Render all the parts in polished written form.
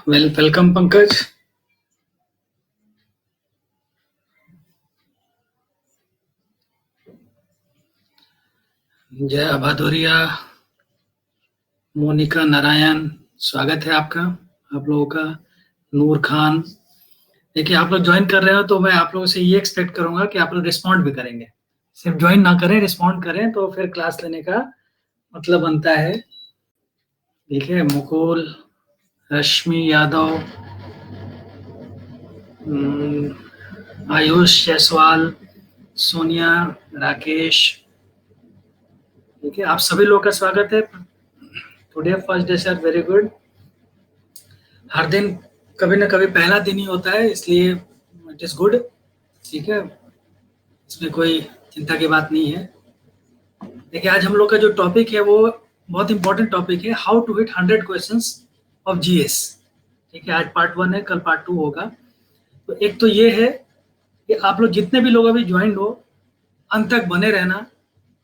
Welcome Pankaj. जय भादोरिया, मोनिका नारायण, स्वागत है आपका, आप लोगों का। नूर खान, देखिए आप लोग ज्वाइन कर रहे हो तो मैं आप लोगों से ये एक्सपेक्ट करूंगा कि आप लोग रिस्पॉन्ड भी करेंगे। सिर्फ ज्वाइन ना करें, रिस्पॉन्ड करें तो फिर क्लास लेने का मतलब बनता है। देखिए मुकुल, रश्मि यादव, आयुष जायसवाल, सोनिया, राकेश, ठीक है, आप सभी लोग का स्वागत है। Today first day sir, very good. हर दिन कभी ना कभी पहला दिन ही होता है, इसलिए इट इज गुड, ठीक है, इसमें कोई चिंता की बात नहीं है। देखिए आज हम लोग का जो टॉपिक है वो बहुत इंपॉर्टेंट टॉपिक है, how to hit 100 questions of GS. ठीक है, आज पार्ट 1 है, कल पार्ट 2 होगा। तो एक तो ये है कि आप लोग जितने भी लोग अभी ज्वाइन हो, अंत तक बने रहना,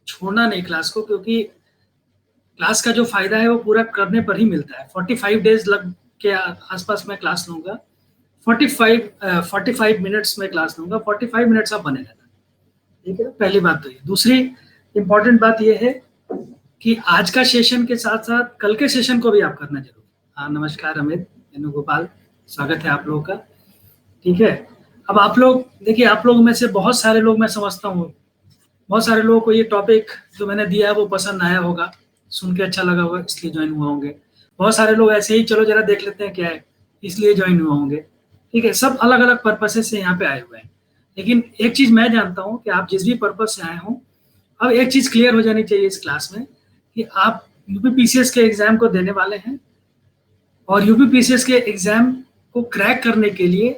छोड़ना नहीं क्लास को, क्योंकि क्लास का जो फायदा है वो पूरा करने पर ही मिलता है। 45 डेज लग के आसपास मैं क्लास लूंगा, 45 मिनट्स में क्लास लूंगा, 45 मिनट्स आप बने रहना, ठीक है। पहली बात तो ये। दूसरी इंपॉर्टेंट बात ये है कि आज का सेशन के साथ साथ कल के सेशन को भी आप करना जरूर। हाँ नमस्कार अमित, वेणुगोपाल, स्वागत है आप लोगों का, ठीक है। अब आप लोग देखिए, आप लोग में से बहुत सारे लोग, मैं समझता हूँ बहुत सारे लोगों को ये टॉपिक जो मैंने दिया है वो पसंद आया होगा, सुन के अच्छा लगा होगा, इसलिए ज्वाइन हुआ होंगे। बहुत सारे लोग ऐसे ही चलो जरा देख लेते हैं क्या है, इसलिए ज्वाइन हुआ होंगे, ठीक है। सब अलग अलग पर्पस से यहाँ पे आए हुए हैं, लेकिन एक चीज मैं जानता हूँ कि आप जिस भी पर्पस से आए हों, अब एक चीज क्लियर हो जानी चाहिए इस क्लास में कि आप यूपीपीसीएस के एग्जाम को देने वाले हैं, और यूपीपीसीएस के एग्जाम को क्रैक करने के लिए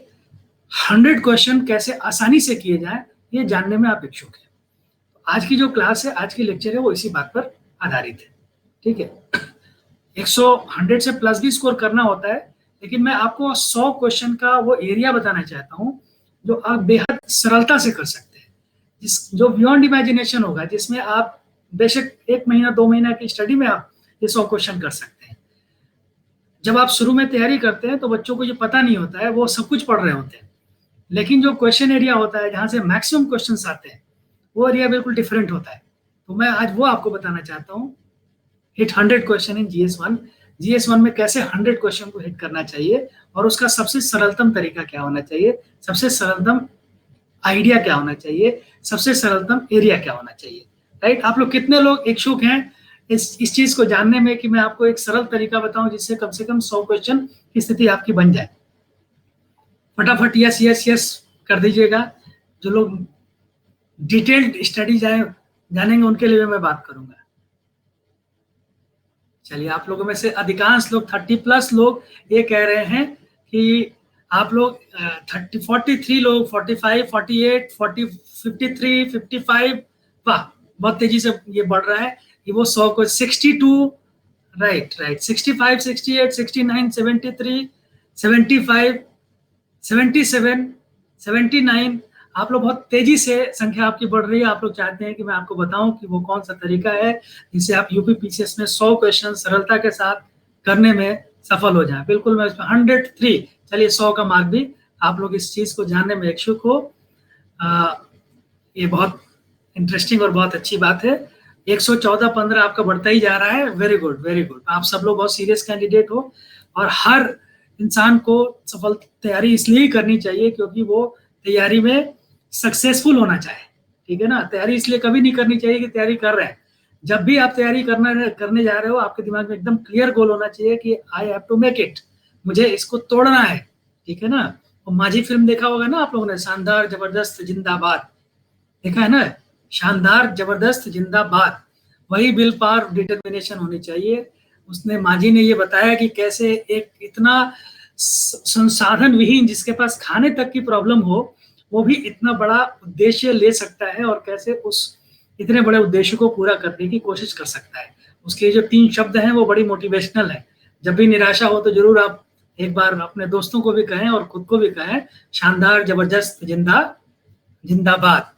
100 क्वेश्चन कैसे आसानी से किए जाए ये जानने में आप इच्छुक हैं। आज की जो क्लास है, आज की लेक्चर है, वो इसी बात पर आधारित है, ठीक है। 100 से प्लस भी स्कोर करना होता है, लेकिन मैं आपको 100 क्वेश्चन का वो एरिया बताना चाहता हूँ जो आप बेहद सरलता से कर सकते हैं, जो बियॉन्ड इमेजिनेशन होगा, जिसमें आप बेशक 1 महीना 2 महीना की स्टडी में आप ये 100 क्वेश्चन कर सकते हैं। जब आप शुरू में तैयारी करते हैं तो बच्चों को ये पता नहीं होता है, वो सब कुछ पढ़ रहे होते हैं, लेकिन जो क्वेश्चन एरिया होता है जहाँ से मैक्सिमम क्वेश्चन आते हैं, वो एरिया बिल्कुल डिफरेंट होता है। तो मैं आज वो आपको बताना चाहता हूँ, hit 100 question in GS 1। GS 1 में कैसे 100 क्वेश्चन को हिट करना चाहिए, और उसका सबसे सरलतम तरीका क्या होना चाहिए, सबसे सरलतम आइडिया क्या होना चाहिए, सबसे सरलतम एरिया क्या होना चाहिए, राइट। आप लोग कितने लोग इच्छुक हैं इस चीज को जानने में कि मैं आपको एक सरल तरीका बताऊं जिससे कम से कम 100 क्वेश्चन की स्थिति आपकी बन जाए? फटाफट यस यस यस कर दीजिएगा। जो लोग डिटेल्ड स्टडी जानेंगे उनके लिए मैं बात करूंगा। चलिए, आप लोगों में से अधिकांश लोग 30+ लोग ये कह रहे हैं कि आप लोग 43 लोग, 45, 48, 40, 53, 55, वाह बहुत तेजी से ये बढ़ रहा है कि वो 100 को 62, राइट 65, 68, 69, 73, 75, 77, 79। आप लोग बहुत तेजी से संख्या आपकी बढ़ रही है। आप लोग चाहते हैं कि मैं आपको बताऊं कि वो कौन सा तरीका है जिससे आप यूपीपीसीएस में 100 क्वेश्चन सरलता के साथ करने में सफल हो जाएं। बिल्कुल, मैं इसमें 103, चलिए 100 का मार्क भी आप लोग इस चीज को जानने में इच्छुक हो, ये बहुत इंटरेस्टिंग और बहुत अच्छी बात है। 114-15 आपका बढ़ता ही जा रहा है, वेरी गुड वेरी गुड। आप सब लोग बहुत सीरियस कैंडिडेट हो, और हर इंसान को सफल तैयारी इसलिए ही करनी चाहिए क्योंकि वो तैयारी में सक्सेसफुल होना चाहे, ठीक है ना। तैयारी इसलिए कभी नहीं करनी चाहिए कि तैयारी कर रहे हैं। जब भी आप तैयारी करने जा रहे हो, आपके दिमाग में एकदम क्लियर गोल होना चाहिए कि I have to make it, मुझे इसको तोड़ना है, ठीक है ना। और माझी फिल्म देखा होगा ना आप लोगों ने, शानदार जबरदस्त जिंदाबाद, देखा है ना, शानदार जबरदस्त जिंदाबाद। वही विल पावर डिटर्मिनेशन होनी चाहिए। उसने माझी ने ये बताया कि कैसे एक इतना संसाधन विहीन, जिसके पास खाने तक की प्रॉब्लम हो, वो भी इतना बड़ा उद्देश्य ले सकता है, और कैसे उस इतने बड़े उद्देश्य को पूरा करने की कोशिश कर सकता है। उसके जो 3 शब्द हैं वो बड़ी मोटिवेशनल है। जब भी निराशा हो तो जरूर आप एक बार अपने दोस्तों को भी कहें और खुद को भी कहें, शानदार जबरदस्त जिंदाबाद।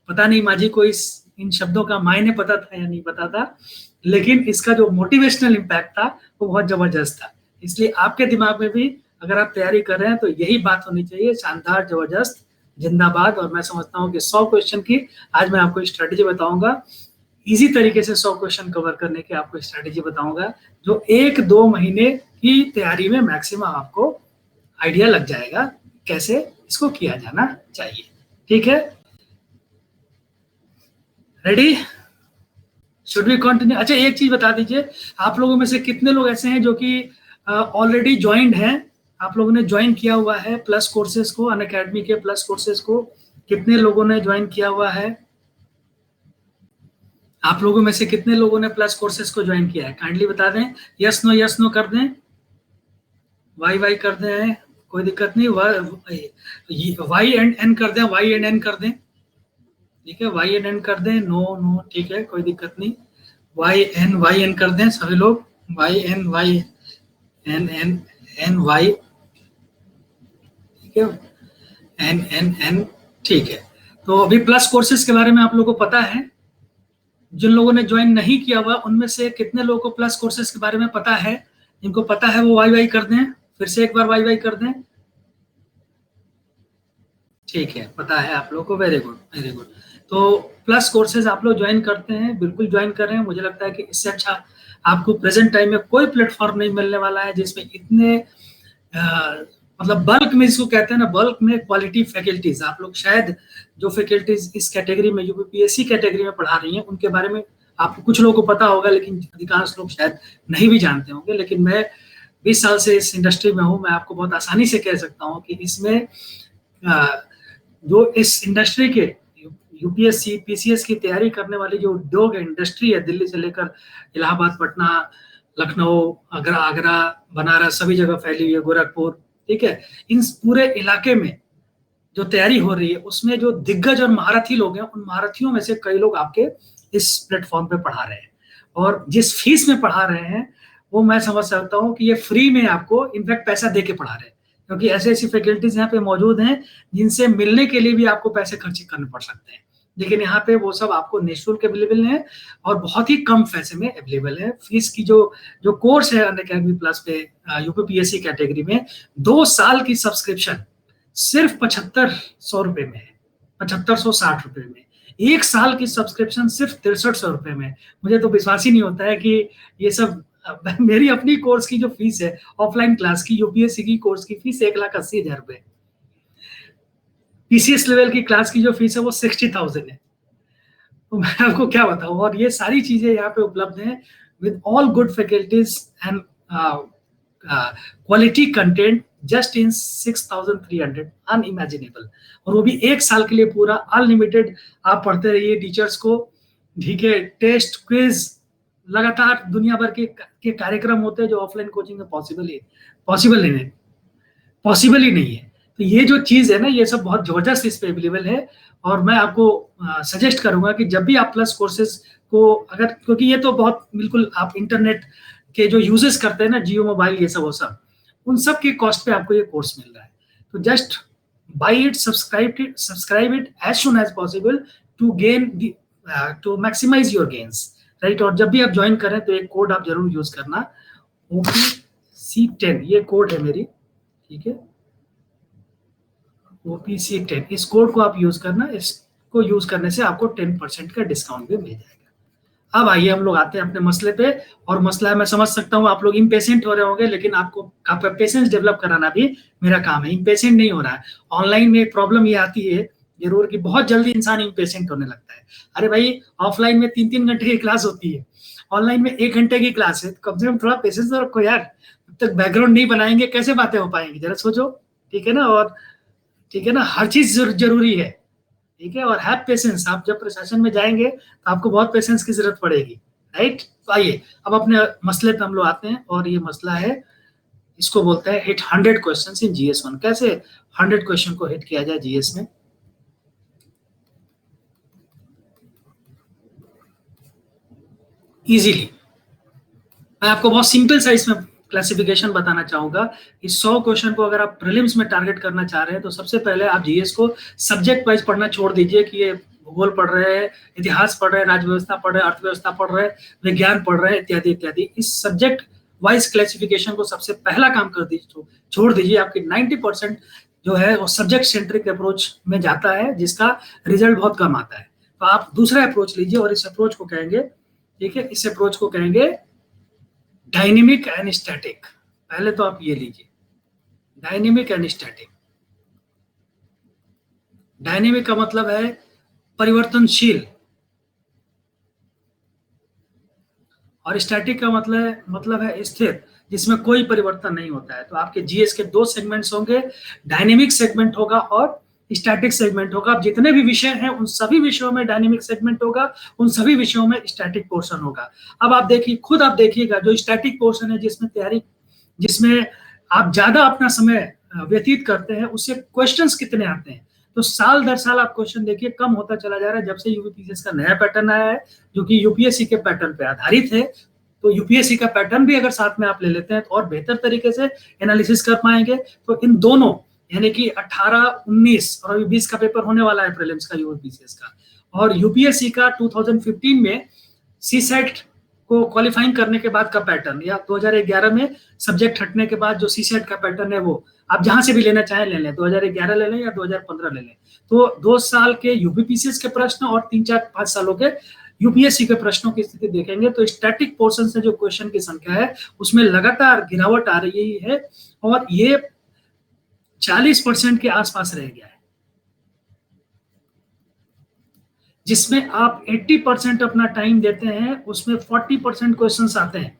पता नहीं माझी को इन शब्दों का मायने पता था या नहीं पता था, लेकिन इसका जो मोटिवेशनल इम्पैक्ट था वो बहुत जबरदस्त था। इसलिए आपके दिमाग में भी अगर आप तैयारी कर रहे हैं तो यही बात होनी चाहिए, शानदार, जबरदस्त, जिंदाबाद। और मैं समझता हूँ कि 100 क्वेश्चन की आज मैं आपको स्ट्रेटेजी बताऊंगा, इजी तरीके से 100 क्वेश्चन कवर करने की आपको स्ट्रेटेजी बताऊंगा, जो 1-2 महीने की तैयारी में मैक्सिमम आपको आइडिया लग जाएगा कैसे इसको किया जाना चाहिए। ठीक है, रेडी, शुड वी कंटिन्यू? अच्छा, एक चीज बता दीजिए, आप लोगों में से कितने लोग ऐसे हैं जो कि ऑलरेडी ज्वाइंट हैं, आप लोगों ने ज्वाइन किया हुआ है प्लस कोर्सेज को, अनअकैडमी के प्लस कोर्सेज को? कितने लोगों ने ज्वाइन किया हुआ है? आप लोगों में से कितने लोगों ने प्लस कोर्सेज को ज्वाइन किया है? काइंडली बता दें, यस नो कर दें, वाई कर दें, कोई दिक्कत नहीं, वाई एंड एन कर दें, वाई एंड एन कर दें, ठीक है, वाई एंड एन कर दें, नो ठीक है, कोई दिक्कत नहीं, वाई एन कर दें सभी लोग, वाई एन वाई, ठीक है, एन, ठीक है। तो अभी प्लस कोर्सेज के बारे में आप लोगों को पता है? जिन लोगों ने ज्वाइन नहीं किया हुआ उनमें से कितने लोगों को प्लस कोर्सेज के बारे में पता है? जिनको पता है वो वाई कर दें, फिर से एक बार वाई कर दें, ठीक है, पता है आप लोगों को, वेरी गुड वेरी गुड। तो प्लस कोर्सेज आप लोग ज्वाइन करते हैं, बिल्कुल ज्वाइन कर रहे हैं। मुझे लगता है कि इससे अच्छा आपको प्रेजेंट टाइम में कोई प्लेटफॉर्म नहीं मिलने वाला है जिसमें इतने मतलब बल्क में, इसको कहते हैं ना, बल्क में क्वालिटी फैकल्टीज। आप लोग शायद जो फैकल्टीज इस कैटेगरी में, यूपीएससी कैटेगरी में पढ़ा रही हैं, उनके बारे में आपको कुछ लोगों को पता होगा, लेकिन अधिकांश लोग शायद नहीं भी जानते होंगे। लेकिन मैं 20 साल से इस इंडस्ट्री में हूँ, मैं आपको बहुत आसानी से कह सकता हूँ कि इसमें जो इस इंडस्ट्री के यूपीएससी पीसीएस की तैयारी करने वाली जो उद्योग है, इंडस्ट्री है, दिल्ली से लेकर इलाहाबाद, पटना, लखनऊ, आगरा, बनारस, सभी जगह फैली हुई है, गोरखपुर, ठीक है, इन पूरे इलाके में जो तैयारी हो रही है उसमें जो दिग्गज और महारथी लोग हैं, उन महारथियों में से कई लोग आपके इस प्लेटफॉर्म पे पढ़ा रहे हैं। और जिस फीस में पढ़ा रहे हैं वो मैं समझ सकता हूँ कि ये फ्री में आपको इनफैक्ट पैसा दे के पढ़ा रहे हैं, क्योंकि ऐसी ऐसी फैकल्टीज यहाँ पे मौजूद हैं जिनसे मिलने के लिए भी आपको पैसे खर्च करने पड़ सकते हैं, लेकिन यहाँ पे वो सब आपको निःशुल्क अवेलेबल है और बहुत ही कम पैसे में अवेलेबल है। फीस की जो कोर्स है अनअकैडमी प्लस पे यूपीपीएससी कैटेगरी में, 2 साल की सब्सक्रिप्शन सिर्फ 7500 रुपए में है, 7560 रुपए में। 1 साल की सब्सक्रिप्शन सिर्फ 6300 रुपए में। मुझे तो विश्वास ही नहीं होता है कि ये सब मेरी अपनी कोर्स की जो फीस है ऑफलाइन क्लास की, यूपीएससी की कोर्स की फीस 1,80,000 रुपए, पीसीएस लेवल की क्लास की जो फीस है वो 60,000 है। तो मैं आपको क्या बताऊं, और ये सारी चीजें यहाँ पे उपलब्ध हैं with all good faculties and quality content just in 6,300, unimaginable. और वो भी 1 साल के लिए पूरा अनलिमिटेड आप पढ़ते रहिए टीचर्स को, ठीक है, टेस्ट क्विज लगातार दुनिया भर के कार्यक्रम होते हैं जो ऑफलाइन कोचिंग में पॉसिबल ही नहीं है। तो ये जो चीज है ना, ये सब बहुत जबरदस्त इस पे अवेलेबल है। और मैं आपको सजेस्ट करूंगा कि जब भी आप प्लस कोर्सेज को अगर, क्योंकि ये तो बहुत बिल्कुल आप इंटरनेट के जो यूजेस करते हैं ना, जियो मोबाइल, ये सब वो सब, उन सब के कॉस्ट पे आपको ये कोर्स मिल रहा है। तो just buy it, subscribe it as soon as possible to gain to maximize your gains, right. और जब भी आप ज्वाइन करें तो एक कोड आप जरूर यूज करना, OPC10, ये कोड है मेरी, ठीक है, OPC10, इस कोड को आप यूज करना। इसको यूज करने से आपको 10% का डिस्काउंट भी मिल जाएगा। अब आइए हम लोग आते हैं अपने मसले पे, और मसला है, मैं समझ सकता हूँ आप लोग इम्पेशेंट हो रहे होंगे, लेकिन आपका पेशेंस डेवलप कराना भी मेरा काम है। इम्पेशेंट नहीं हो रहा है। ऑनलाइन में एक प्रॉब्लम ये आती है जरूर कि बहुत जल्दी इंसान इम्पेशेंट होने लगता है। अरे भाई, ऑफलाइन में 3-3 घंटे की क्लास होती है, ऑनलाइन में 1 घंटे की क्लास है, कम से कम थोड़ा पेशेंस तो रखो यार। जब तक बैकग्राउंड नहीं बनाएंगे कैसे बातें हो पाएंगी, जरा सोचो, ठीक है ना। और ठीक है ना, हर चीज जरूरी है, ठीक है। और हैव पेशेंस, आप जब प्रशासन में जाएंगे तो आपको बहुत पेशेंस की जरूरत पड़ेगी, राइट। तो आइए अब अपने मसले पे हम लोग आते हैं, और ये मसला है, इसको बोलते हैं हिट 100 क्वेश्चंस इन GS1। कैसे 100 क्वेश्चन को हिट किया जाए जीएस में। इजीली, मैं आपको बहुत सिंपल सा इसमें क्लासिफिकेशन बताना चाहूंगा। इस 100 क्वेश्चन को अगर आप प्रीलिम्स में टारगेट करना चाह रहे हैं तो सबसे पहले आप जीएस को सब्जेक्ट वाइज पढ़ना छोड़ दीजिए कि ये भूगोल पढ़ रहे हैं, इतिहास पढ़ रहे हैं, राज्य व्यवस्था पढ़ रहे हैं, अर्थव्यवस्था पढ़ रहे हैं, विज्ञान पढ़ रहे हैं, इत्यादि इत्यादि। इस सब्जेक्ट वाइज क्लासिफिकेशन को सबसे पहला काम कर दीजिए, छोड़ दीजिए। आपकी 90% जो है वो सब्जेक्ट सेंट्रिक अप्रोच में जाता है, जिसका रिजल्ट बहुत कम आता है। तो आप दूसरा अप्रोच लीजिए और इस अप्रोच को कहेंगे, ठीक है, इस अप्रोच को कहेंगे डायनेमिक एंड स्टैटिक। पहले तो आप ये लीजिए, डायनेमिक एंड स्टैटिक। डायनेमिक का मतलब है परिवर्तनशील, और स्टैटिक का मतलब है स्थिर, जिसमें कोई परिवर्तन नहीं होता है। तो आपके जीएस के दो सेगमेंट्स होंगे, डायनेमिक सेगमेंट होगा और स्टैटिक सेगमेंट होगा। अब जितने भी विषय हैं उन सभी विषयों में डायनेमिक सेगमेंट होगा, उन सभी विषयों में स्टैटिक पोर्शन होगा। अब आप देखिए, खुद आप देखिएगा, जो स्टैटिक पोर्शन है जिसमें आप ज्यादा अपना समय व्यतीत करते हैं, उससे क्वेश्चंस कितने आते हैं। तो साल दर साल आप क्वेश्चन देखिए कम होता चला जा रहा है, जब से यूपीपीसीएस का नया पैटर्न आया है जो कि यूपीएससी के पैटर्न पे आधारित है। तो यूपीएससी का पैटर्न भी अगर साथ में आप ले लेते हैं तो और बेहतर तरीके से एनालिसिस कर पाएंगे। तो इन दोनों, यानी कि 18, 19 और अभी 20 का पेपर होने वाला है प्रीलिम्स का यूपीपीसीएस का, और यूपीएससी का 2015 में सीसेट को क्वालिफाइंग करने के बाद का पैटर्न, या 2011 में सब्जेक्ट हटने के बाद जो सीसेट का पैटर्न है, वो आप जहां से भी लेना चाहें ले लें, 2011 ले लें या 2015 ले लें। तो 2 साल के यूपीपीसीएस के प्रश्न और 3, 4, 5 सालों के यूपीएससी के प्रश्नों की स्थिति देखेंगे तो स्टैटिक पोर्शन से जो क्वेश्चन की संख्या है उसमें लगातार गिरावट आ रही है, और ये 40% के आसपास रह गया है, जिसमें आप 80% अपना टाइम देते हैं उसमें 40% क्वेश्चंस आते हैं,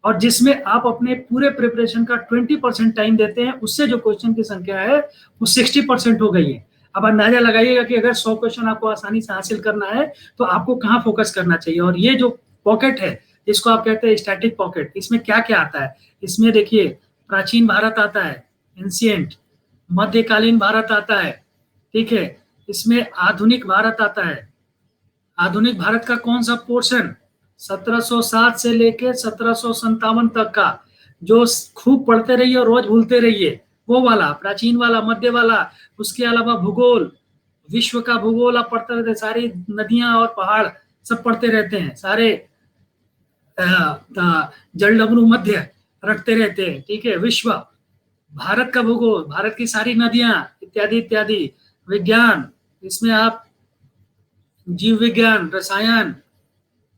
और जिसमें आप अपने पूरे प्रिपरेशन का 20% टाइम देते हैं, उससे जो क्वेश्चन की संख्या है वो 60% हो गई है। अब अंदाजा लगाइएगा कि अगर 100 क्वेश्चन आपको आसानी से हासिल करना है तो आपको कहाँ फोकस करना चाहिए। और ये जो पॉकेट है, इसको आप कहते हैं स्टैटिक पॉकेट, इसमें क्या क्या आता है, इसमें देखिए प्राचीन भारत आता है, एंशिएंट, मध्यकालीन भारत आता है, ठीक है, इसमें आधुनिक भारत आता है। आधुनिक भारत का कौन सा पोर्शन, 1707 से लेके 1757 तक का, जो खूब पढ़ते रहिए और रोज भूलते रहिए, वो वाला, प्राचीन वाला, मध्य वाला। उसके अलावा भूगोल, विश्व का भूगोल आप पढ़ते रहते हैं, सारी नदियां और पहाड़ सब पढ़ते रहते हैं, सारे जलडमरू मध्य रखते रहते हैं, ठीक है। विश्व, भारत का भूगोल, भारत की सारी नदियां इत्यादि इत्यादि। विज्ञान, इसमें आप जीव विज्ञान, रसायन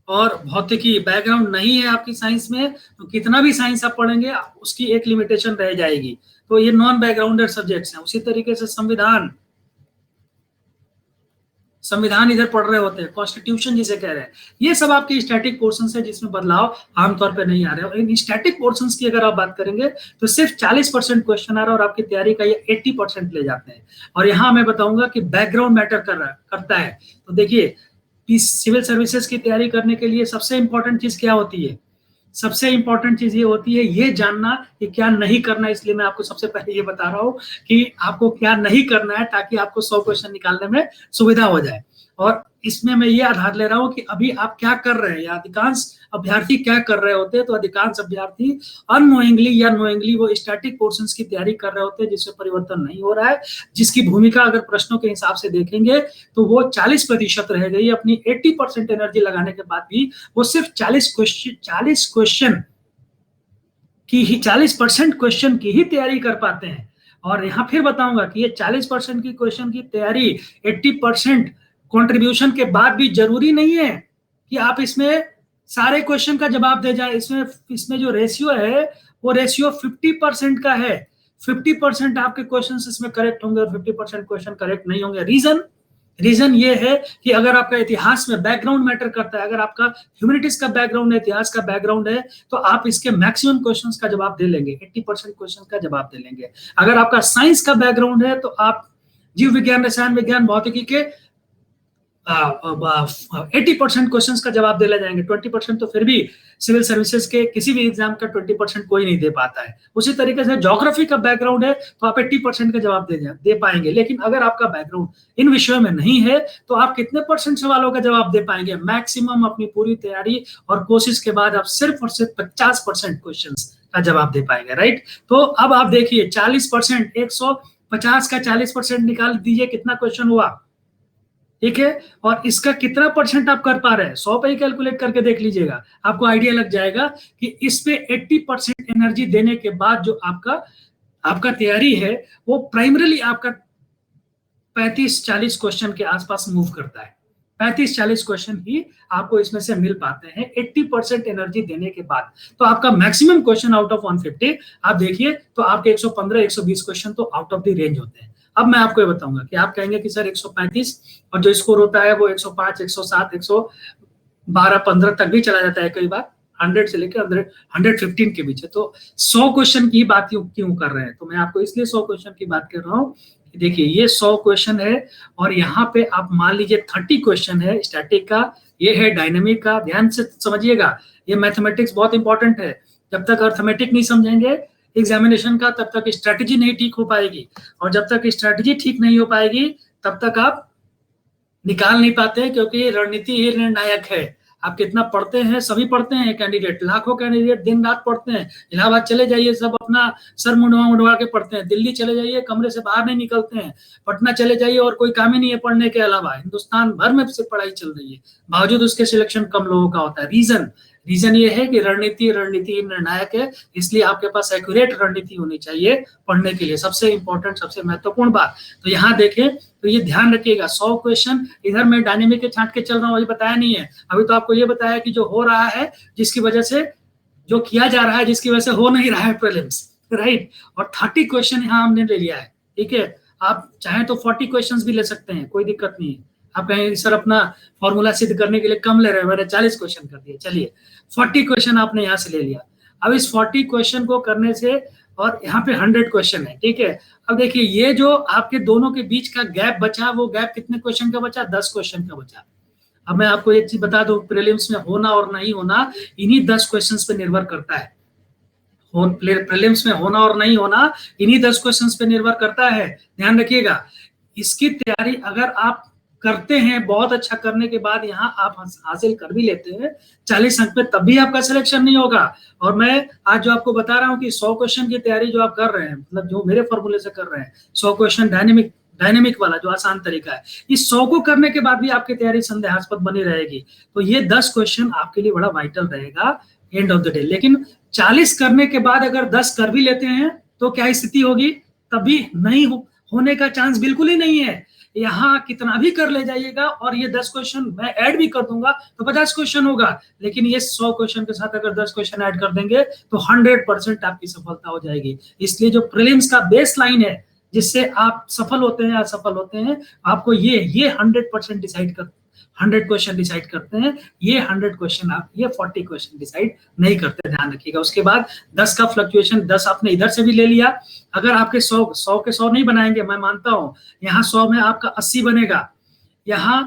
और भौतिकी, बैकग्राउंड नहीं है आपकी साइंस में तो कितना भी साइंस आप पढ़ेंगे उसकी एक लिमिटेशन रह जाएगी, तो ये नॉन बैकग्राउंडेड सब्जेक्ट्स हैं। उसी तरीके से संविधान इधर पढ़ रहे होते हैं, कॉन्स्टिट्यूशन जिसे कह रहे हैं, ये सब आपके स्टैटिक पोर्शंस है जिसमें बदलाव आमतौर पर नहीं आ रहे हैं। इन स्टैटिक पोर्शंस की अगर आप बात करेंगे तो सिर्फ 40% क्वेश्चन आ रहा है और आपकी तैयारी का ये 80% ले जाते हैं। और यहाँ मैं बताऊंगा कि बैकग्राउंड मैटर करता है। तो देखिए, सिविल सर्विसेज की तैयारी करने के लिए सबसे इंपॉर्टेंट चीज क्या होती है, सबसे इंपॉर्टेंट चीज ये होती है ये जानना कि क्या नहीं करना। इसलिए मैं आपको सबसे पहले ये बता रहा हूं कि आपको क्या नहीं करना है, ताकि आपको 100 क्वेश्चन निकालने में सुविधा हो जाए। और इसमें मैं ये आधार ले रहा हूं कि अभी आप क्या कर रहे हैं, या अधिकांश अभ्यर्थी क्या कर रहे होते हैं। तो अधिकांश अभ्यर्थी अननोइंगली या नोइंगली वो स्टैटिक पोर्शंस की तैयारी कर रहे होते हैं जिससे परिवर्तन नहीं हो रहा है, जिसकी भूमिका अगर प्रश्नों के हिसाब से देखेंगे तो वो 40% रह गई। अपनी 80% एनर्जी लगाने के बाद भी वो सिर्फ 40% क्वेश्चन की ही तैयारी कर पाते हैं। और यहाँ फिर बताऊंगा कि ये 40% की क्वेश्चन की तैयारी 80% कंट्रीब्यूशन के बाद भी जरूरी नहीं है कि आप इसमें सारे क्वेश्चन का जवाब दे जाए। इसमें जो रेशियो है वो रेशियो 50% का है। 50% आपके क्वेश्चंस इसमें करेक्ट होंगे और 50% क्वेश्चन करेक्ट नहीं होंगे। रीजन ये है कि अगर आपका इतिहास में बैकग्राउंड मैटर करता है, अगर आपका ह्यूमैनिटीज का बैकग्राउंड है, इतिहास का बैकग्राउंड है, तो आप इसके मैक्सिमम क्वेश्चंस का जवाब दे लेंगे, 80% क्वेश्चन का जवाब दे लेंगे। अगर आपका साइंस का बैकग्राउंड है तो आप जीव विज्ञान, रसायन विज्ञान, भौतिकी के 80% क्वेश्चंस का जवाब दे जाएंगे। 20% तो फिर भी सिविल सर्विसेज के किसी भी एग्जाम का 20% कोई नहीं दे पाता है। उसी तरीके से ज्योग्राफी का बैकग्राउंड है तो आप 80% का जवाब दे पाएंगे। लेकिन अगर आपका बैकग्राउंड इन विषयों में नहीं है तो आप कितने परसेंट सवालों का जवाब दे पाएंगे? मैक्सिमम अपनी पूरी तैयारी और कोशिश के बाद आप सिर्फ और सिर्फ 50% क्वेश्चन का जवाब दे पाएंगे, राइट। तो अब आप देखिए 40%, 150 का 40% निकाल दीजिए, कितना क्वेश्चन हुआ? ठीक है। और इसका कितना परसेंट आप कर पा रहे हैं 100 पे ही कैलकुलेट करके देख लीजिएगा, आपको आइडिया लग जाएगा कि इस पे 80% एनर्जी देने के बाद जो आपका आपका तैयारी है वो प्राइमरीली आपका 35-40 क्वेश्चन के आसपास मूव करता है। 35-40 क्वेश्चन ही आपको इसमें से मिल पाते हैं 80% एनर्जी देने के बाद। तो आपका मैक्सिमम क्वेश्चन आउट ऑफ 150 आप देखिए तो आपके 115-120 क्वेश्चन तो आउट ऑफ द रेंज होते हैं। अब मैं आपको ये बताऊंगा कि आप कहेंगे कि सर 135 और जो स्कोर होता है वो 105, 107, 112, 15 तक भी चला जाता है कई बार, 100 से लेकर 115 के बीच है। तो 100 क्वेश्चन की बात क्यों कर रहे हैं? तो मैं आपको इसलिए 100 क्वेश्चन की बात कर रहा हूँ। देखिए ये 100 क्वेश्चन है और यहाँ पे आप मान लीजिए 30 क्वेश्चन है स्टैटिक का, ये है डायनेमिक का। ध्यान से समझिएगा, ये मैथमेटिक्स बहुत इंपॉर्टेंट है। जब तक अर्थमेटिक नहीं समझेंगे एग्जामिनेशन का तब तक स्ट्रैटेजी नहीं ठीक हो पाएगी, और जब तक स्ट्रैटेजी ठीक नहीं हो पाएगी तब तक आप निकाल नहीं पाते, क्योंकि रणनीति ही निर्णायक है। आप कितना पढ़ते हैं, सभी पढ़ते हैं कैंडिडेट, लाखों कैंडिडेट दिन रात पढ़ते हैं। इलाहाबाद चले जाइए सब अपना सर मुंडवा के पढ़ते हैं, दिल्ली चले जाइए कमरे से बाहर नहीं निकलते हैं, पटना चले जाइए और कोई काम ही नहीं है पढ़ने के अलावा। हिंदुस्तान भर में से पढ़ाई चल रही है, बावजूद उसके सिलेक्शन कम लोगों का होता है। रीजन ये है कि रणनीति निर्णायक है, इसलिए आपके पास एक्यूरेट रणनीति होनी चाहिए पढ़ने के लिए। सबसे इंपॉर्टेंट, सबसे महत्वपूर्ण बात। तो यहाँ देखें तो ये ध्यान रखिएगा 100 क्वेश्चन। इधर मैं डायनेमिक के छांट के चल रहा हूँ, अभी बताया नहीं है। अभी तो आपको ये बताया कि जो हो रहा है, जिसकी वजह से जो किया जा रहा है, जिसकी वजह से हो नहीं रहा है प्रीलिम्स, राइट। और 30 क्वेश्चन यहाँ हमने ले लिया है, ठीक है। आप चाहें तो 40 क्वेश्चन भी ले सकते हैं, कोई दिक्कत नहीं है। आप कहेंगे सर अपना फॉर्मूला सिद्ध करने के लिए कम ले रहे हैं, मैंने 40 क्वेश्चन कर दिए। चलिए 40 क्वेश्चन आपने यहाँ से ले लिया। अब इस 40 क्वेश्चन को करने से, और यहाँ पे 100 क्वेश्चन है, ठीक है। अब देखिए ये जो आपके दोनों के बीच का गैप बचा, वो गैप कितने क्वेश्चन का बचा? 10 क्वेश्चन का बचा। अब मैं आपको एक चीज बता दूं, प्रीलिम्स में होना और नहीं होना इन्हीं 10 क्वेश्चंस पे निर्भर करता है। प्रीलिम्स में होना और नहीं होना इन्हीं 10 क्वेश्चंस पे निर्भर करता है, ध्यान रखिएगा। इसकी तैयारी अगर आप करते हैं, बहुत अच्छा करने के बाद यहाँ आप हासिल कर भी लेते हैं 40 अंक पे, तब भी आपका सिलेक्शन नहीं होगा। और मैं आज जो आपको बता रहा हूँ कि 100 क्वेश्चन की तैयारी जो आप कर रहे हैं, मतलब जो मेरे फॉर्मूले से कर रहे हैं, 100 क्वेश्चन डायनेमिक वाला जो आसान तरीका है, इस 100 को करने के बाद भी आपकी तैयारी संदेहास्पद बनी रहेगी। तो ये 10 क्वेश्चन आपके लिए बड़ा वाइटल रहेगा एंड ऑफ द डे। लेकिन 40 करने के बाद अगर 10 कर भी लेते हैं तो क्या स्थिति होगी? तभी नहीं होने का चांस बिल्कुल ही नहीं है। यहाँ कितना भी कर ले जाइएगा, और ये 10 क्वेश्चन मैं ऐड भी कर दूंगा तो 50 क्वेश्चन होगा, लेकिन ये 100 क्वेश्चन के साथ अगर 10 क्वेश्चन ऐड कर देंगे तो 100% आपकी सफलता हो जाएगी। इसलिए जो प्रीलिम्स का बेस लाइन है, जिससे आप सफल होते हैं, असफल होते हैं, आपको ये 100% डिसाइड कर 100 क्वेश्चन डिसाइड करते हैं। ये 100 क्वेश्चन आप, ये 40 क्वेश्चन डिसाइड नहीं करते, ध्यान रखिएगा। उसके बाद 10 का फ्लक्चुएशन, 10 आपने इधर से भी ले लिया। अगर आपके 100 के 100 नहीं बनाएंगे, मैं मानता हूं यहाँ 100 में आपका 80 बनेगा, यहाँ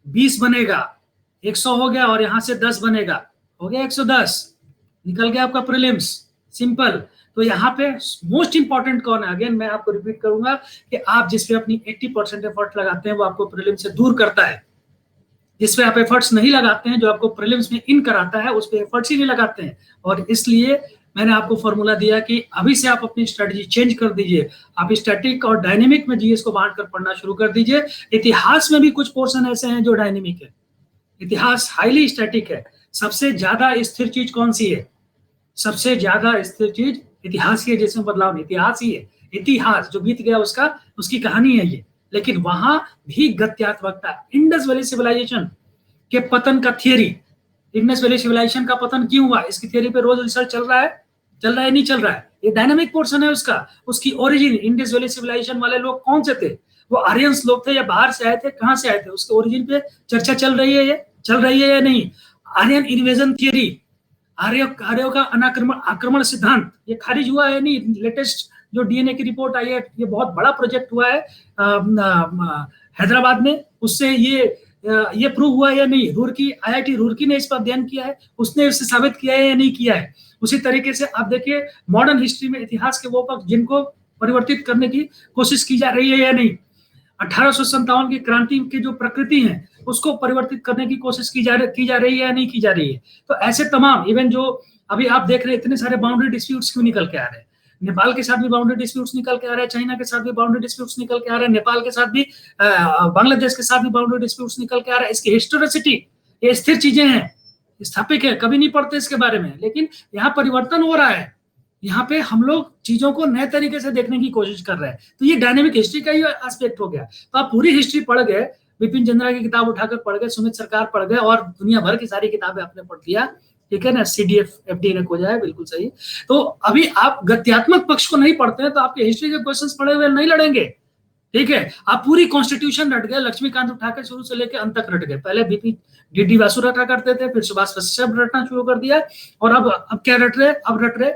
20 बनेगा, 100 हो गया, और यहाँ से 10 बनेगा, हो गया 110, निकल गया आपका प्रीलिम्स, सिंपल। तो यहाँ पे मोस्ट इंपॉर्टेंट कौन है? अगेन मैं आपको रिपीट करूंगा कि आप जिस पे अपनी 80% एफर्ट लगाते हैं वो आपको प्रीलिम्स से दूर करता है। जिस पे आप एफर्ट्स नहीं लगाते हैं, जो आपको प्रीलिम्स में इन कराता है, उस पे एफर्ट्स ही नहीं लगाते हैं। और इसलिए मैंने आपको फॉर्मूला दिया कि अभी से आप अपनी स्ट्रेटजी चेंज कर दीजिए। आप स्टैटिक और डायनेमिक में जीएस को बांटकर पढ़ना शुरू कर दीजिए। इतिहास में भी कुछ पोर्शन ऐसे हैं जो डायनेमिक है, इतिहास हाईली स्टैटिक है। सबसे ज्यादा स्थिर चीज कौन सी है? सबसे ज्यादा स्थिर चीज इतिहास की है, जिसमें बदलाव नहीं, इतिहास ही है। इतिहास जो बीत गया उसकी कहानी है ये। लेकिन वहां भी गत्यात्मकता, इंडस वैली सिविलाइजेशन के पतन का थियरी, इंडस वैली सिविलाइजेशन का पतन क्यों हुआ, इसकी थियरी पे रोज रिसर्च चल रहा है नहीं चल रहा है? ये डायनामिक पोर्शन है उसका। उसकी ओरिजिन, इंडस वैली सिविलाइजेशन वाले लोग कौन से थे? वो आर्यंस लोग थे या बाहर से आए थे? कहां से आए थे? उसके ओरिजिन पे चर्चा चल रही है या नहीं? आर्यन इन्वेजन थियरी, आर्यों का आक्रमण सिद्धांत, ये खारिज हुआ है नहीं? लेटेस्ट जो डीएनए की रिपोर्ट आई है, ये बहुत बड़ा प्रोजेक्ट हुआ है हैदराबाद में, उससे ये प्रूव हुआ है या नहीं? रुड़की, आईआईटी रुड़की ने इस पर अध्ययन किया है, उसने इससे साबित किया है या नहीं किया है? उसी तरीके से आप देखिए मॉडर्न हिस्ट्री में इतिहास के वो पक्ष जिनको परिवर्तित करने की कोशिश की जा रही है या नहीं, 1857 की क्रांति की जो प्रकृति है उसको परिवर्तित करने की कोशिश की जा रही है या नहीं की जा रही है? तो ऐसे तमाम, इवन जो अभी आप देख रहे हैं इतने सारे बाउंड्री डिस्प्यूट्स क्यों निकल के आ रहे हैं? नेपाल के साथ भी बाउंड्री डिस्प्यूट्स निकल के आ रहे हैं, चाइना के साथ भी बाउंड्री डिस्प्यूट्स निकल के आ रहे हैं, नेपाल के साथ भी, बांग्लादेश के साथ भी बाउंड्री डिस्प्यूट्स निकल के आ रहा है। इसकी हिस्टोरिसिटी, ये स्थिर चीजें हैं, स्थापित है, कभी नहीं पढ़ते इसके बारे में, लेकिन यहाँ परिवर्तन हो रहा है। यहाँ पे हम लोग चीजों को नए तरीके से देखने की कोशिश कर रहे हैं। तो ये डायनेमिक हिस्ट्री का ही एस्पेक्ट हो गया। तो आप पूरी हिस्ट्री पढ़ गए, विपिन चंद्रा की किताब उठाकर पढ़ गए, सुमित सरकार पढ़ गए, और दुनिया भर की सारी किताबें आपने पढ़ लिया, ठीक है ना, CDF FD ने खोजा है, बिल्कुल सही। तो अभी आप गत्यात्मक पक्ष को नहीं पढ़ते हैं तो आपके हिस्ट्री के क्वेश्चंस पढ़े हुए नहीं लड़ेंगे, ठीक है। आप पूरी कॉन्स्टिट्यूशन रट गए, लक्ष्मीकांत उठाकर शुरू से लेकर अंत तक रट गए। पहले DD वासु रटा करते थे, फिर सुभाष कश्यप रटना शुरू कर दिया, और अब क्या रट रहे, अब रट रहे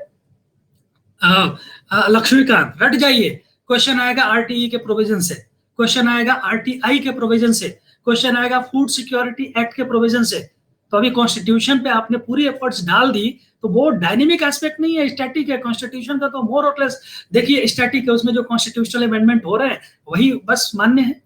लक्ष्मीकांत। रट जाइए, क्वेश्चन आएगा RTE के प्रोविजन से, क्वेश्चन आएगा RTI के प्रोविजन से, क्वेश्चन आएगा फूड सिक्योरिटी एक्ट के प्रोविजन से। तो अभी कॉन्स्टिट्यूशन पे आपने पूरी एफर्ट्स डाल दी, तो वो डायनेमिक एस्पेक्ट नहीं है, स्टैटिक है। कॉन्स्टिट्यूशन का तो मोर और लेस देखिए स्टैटिक है, उसमें जो कॉन्स्टिट्यूशनल अमेंडमेंट हो रहे हैं वही बस मान्य है।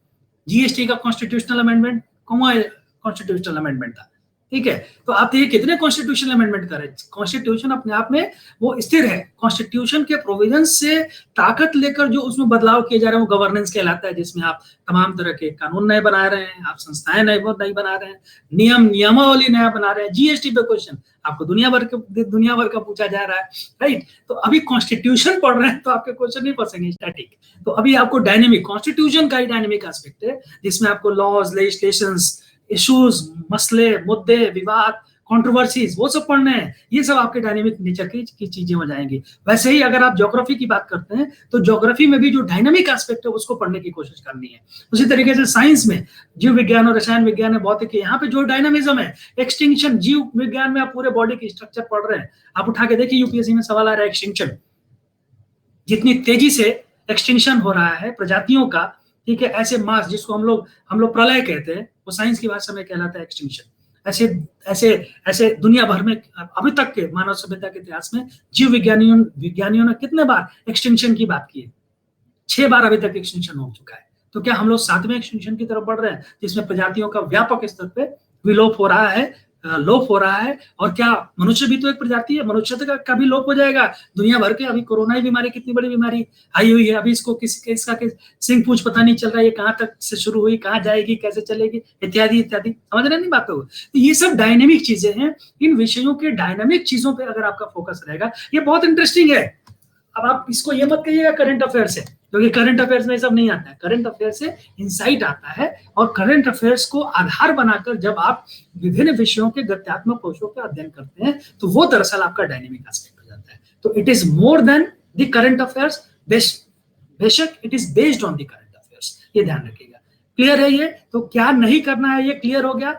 GST का कॉन्स्टिट्यूशनल अमेंडमेंट कॉन्स्टिट्यूशनल अमेंडमेंट था, ठीक है। तो आप ये कितने कॉन्स्टिट्यूशनल अमेंडमेंट करें, कॉन्स्टिट्यूशन अपने आप में वो स्थिर है। कॉन्स्टिट्यूशन के प्रोविजन से ताकत लेकर जो उसमें बदलाव किए जा रहे हैं वो गवर्नेंस कहलाता है, जिसमें आप तमाम तरह के कानून नए बना रहे हैं, आप संस्थाएं नई बना रहे हैं, नियमावली नया बना रहे हैं। GST पे क्वेश्चन आपको दुनिया भर का पूछा जा रहा है, राइट। तो अभी कॉन्स्टिट्यूशन पढ़ रहे हैं तो आपके क्वेश्चन नहीं फंसेंगे स्टैटिक। तो अभी आपको डायनेमिक, कॉन्स्टिट्यूशन का ही डायनेमिक एस्पेक्ट है, जिसमें आपको लॉज, लेजिस्लेशंस, इश्यूज, मसले, मुद्दे, विवाद, कंट्रोवर्सीज, वो सब पढ़ने हैं। ये सब आपके डायनेमिक नेचर की चीजें हो जाएंगी। वैसे ही अगर आप ज्योग्राफी की बात करते हैं तो ज्योग्राफी में भी जो डायनेमिक एस्पेक्ट है उसको पढ़ने की कोशिश करनी है। उसी तरीके से साइंस में जीव विज्ञान और रसायन विज्ञान है, भौतिकी, यहाँ पे जो डायनामिज्म है, एक्सटिंक्शन, जीव विज्ञान में आप पूरे बॉडी की स्ट्रक्चर पढ़ रहे हैं। आप उठा के देखिए UPSC में सवाल आ रहा है एक्सटिंक्शन, जितनी तेजी से एक्सटिंक्शन हो रहा है प्रजातियों का, ठीक है, ऐसे मास जिसको हम लोग प्रलय कहते हैं, वो साइंस की भाषा में कहलाता है एक्सटिंक्शन। ऐसे दुनिया भर में अभी तक के मानव सभ्यता के इतिहास में जीव विज्ञानियों ने कितने बार एक्सटिंक्शन की बात की है? 6 बार अभी तक एक्सटिंक्शन हो चुका है। तो क्या हम लोग 7वें एक्सटिंक्शन की तरफ बढ़ रहे हैं, जिसमें प्रजातियों का व्यापक स्तर पे विलोप हो रहा है, लोप हो रहा है? और क्या मनुष्य भी तो एक प्रजाति है, मनुष्यता का भी लोप हो जाएगा? दुनिया भर के अभी कोरोना बीमारी कितनी बड़ी बीमारी आई हुई है, अभी इसको इसका सिंह पूछ पता नहीं चल रहा है, ये कहाँ तक से शुरू हुई, कहाँ जाएगी, कैसे चलेगी, इत्यादि इत्यादि। समझ रहे नहीं बातों को? तो ये सब डायनेमिक चीजें हैं। इन विषयों के डायनेमिक चीजों पर अगर आपका फोकस रहेगा, ये बहुत इंटरेस्टिंग है। अब आप इसको ये मत कहिएगा करंट अफेयर से, क्योंकि करंट अफेयर्स में सब नहीं आता है। करंट अफेयर से इंसाइट आता है, और करंट अफेयर्स को आधार बनाकर जब आप विभिन्न विषयों के गत्यात्मक कोशों का अध्ययन करते हैं तो वो दरअसल आपका डायनेमिक एस्पेक्ट हो जाता है। तो it is more than the current affairs, बेशक it is based on the current affairs, ये ध्यान रखिएगा। क्लियर है ये? तो क्या नहीं करना है ये क्लियर हो गया।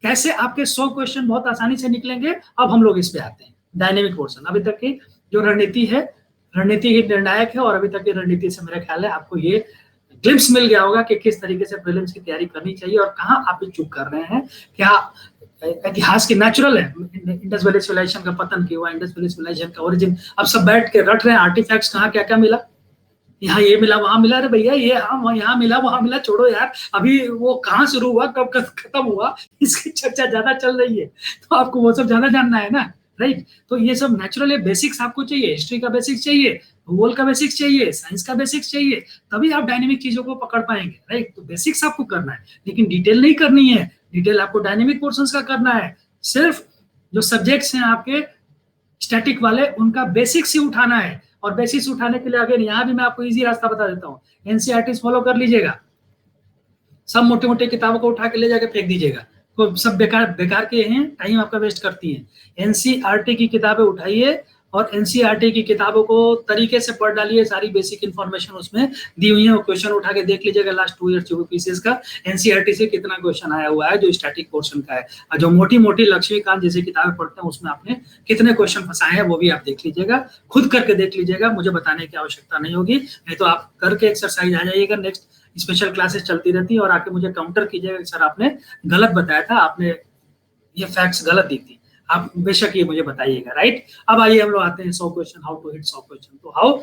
कैसे आपके 100 क्वेश्चन बहुत आसानी से निकलेंगे, अब हम लोग इस पे आते हैं। डायनेमिक पोर्शन, अभी तक की जो रणनीति है, रणनीति ही निर्णायक है, और अभी तक की रणनीति से मेरा ख्याल है आपको ये ग्लिम्स मिल गया होगा कि किस तरीके से प्रीलिम्स की तैयारी करनी चाहिए और कहाँ आप चूक कर रहे हैं। क्या इतिहास की नेचुरल है, इंडस वैली सिविलाइजेशन का पतन क्यों हुआ, इंडस वैली सिविलाइजेशन का ओरिजिन, अब सब बैठ के रट रहे हैं आर्टिफैक्ट्स, कहाँ क्या क्या मिला, यहाँ ये मिला वहां मिला, अरे भैया ये हाँ यहाँ मिला वहां मिला, छोड़ो यार, अभी वो कहाँ शुरू हुआ कब खत्म हुआ इसकी चर्चा ज्यादा चल रही है, तो आपको वो सब ज्यादा जानना है ना, राइट। तो ये सब नेचुरल बेसिक्स आपको चाहिए, हिस्ट्री का बेसिक्स चाहिए, भूगोल का बेसिक्स चाहिए, साइंस का बेसिक्स चाहिए, तभी आप डायनेमिक चीजों को पकड़ पाएंगे, राइट। तो बेसिक्स आपको करना है, लेकिन डिटेल नहीं करनी है, डिटेल आपको डायनेमिक पोर्शंस का करना है। सिर्फ जो सब्जेक्ट्स हैं आपके स्टैटिक वाले, उनका बेसिक्स ही उठाना है, और बेसिक्स उठाने के लिए अगर यहाँ भी मैं आपको इजी रास्ता बता देता हूँ, एनसीईआरटी फॉलो कर लीजिएगा। सब मोटे मोटे किताबों को उठा के ले जाके फेंक दीजिएगा, तो सब बेकार के हैं, टाइम आपका वेस्ट करती हैं। एनसीईआरटी की किताबें उठाइए और एनसीईआरटी की किताबों को तरीके से पढ़ डालिए, सारी बेसिक इन्फॉर्मेशन उसमें दी हुई है। क्वेश्चन उठा के देख लीजिएगा लास्ट 2 ईयर यूपीएससी का एनसीईआरटी से कितना क्वेश्चन आया हुआ है जो स्टैटिक पोर्शन का है, और जो मोटी मोटी लक्ष्मीकांत जैसी किताबें पढ़ते हैं उसमें आपने कितने क्वेश्चन फंसाए हैं वो भी आप देख लीजिएगा, खुद करके देख लीजिएगा, मुझे बताने की आवश्यकता नहीं होगी, नहीं तो आप करके एक्सरसाइज आ जाइएगा। नेक्स्ट स्पेशल क्लासेस चलती रहती है और आके मुझे काउंटर कीजिएगा, सर आपने गलत बताया था, आपने ये फैक्ट्स गलत दी थी, आप बेशक ये मुझे बताइएगा, राइट। अब आइए हम लोग आते हैं 100 question, how to hit 100 question. तो हाउ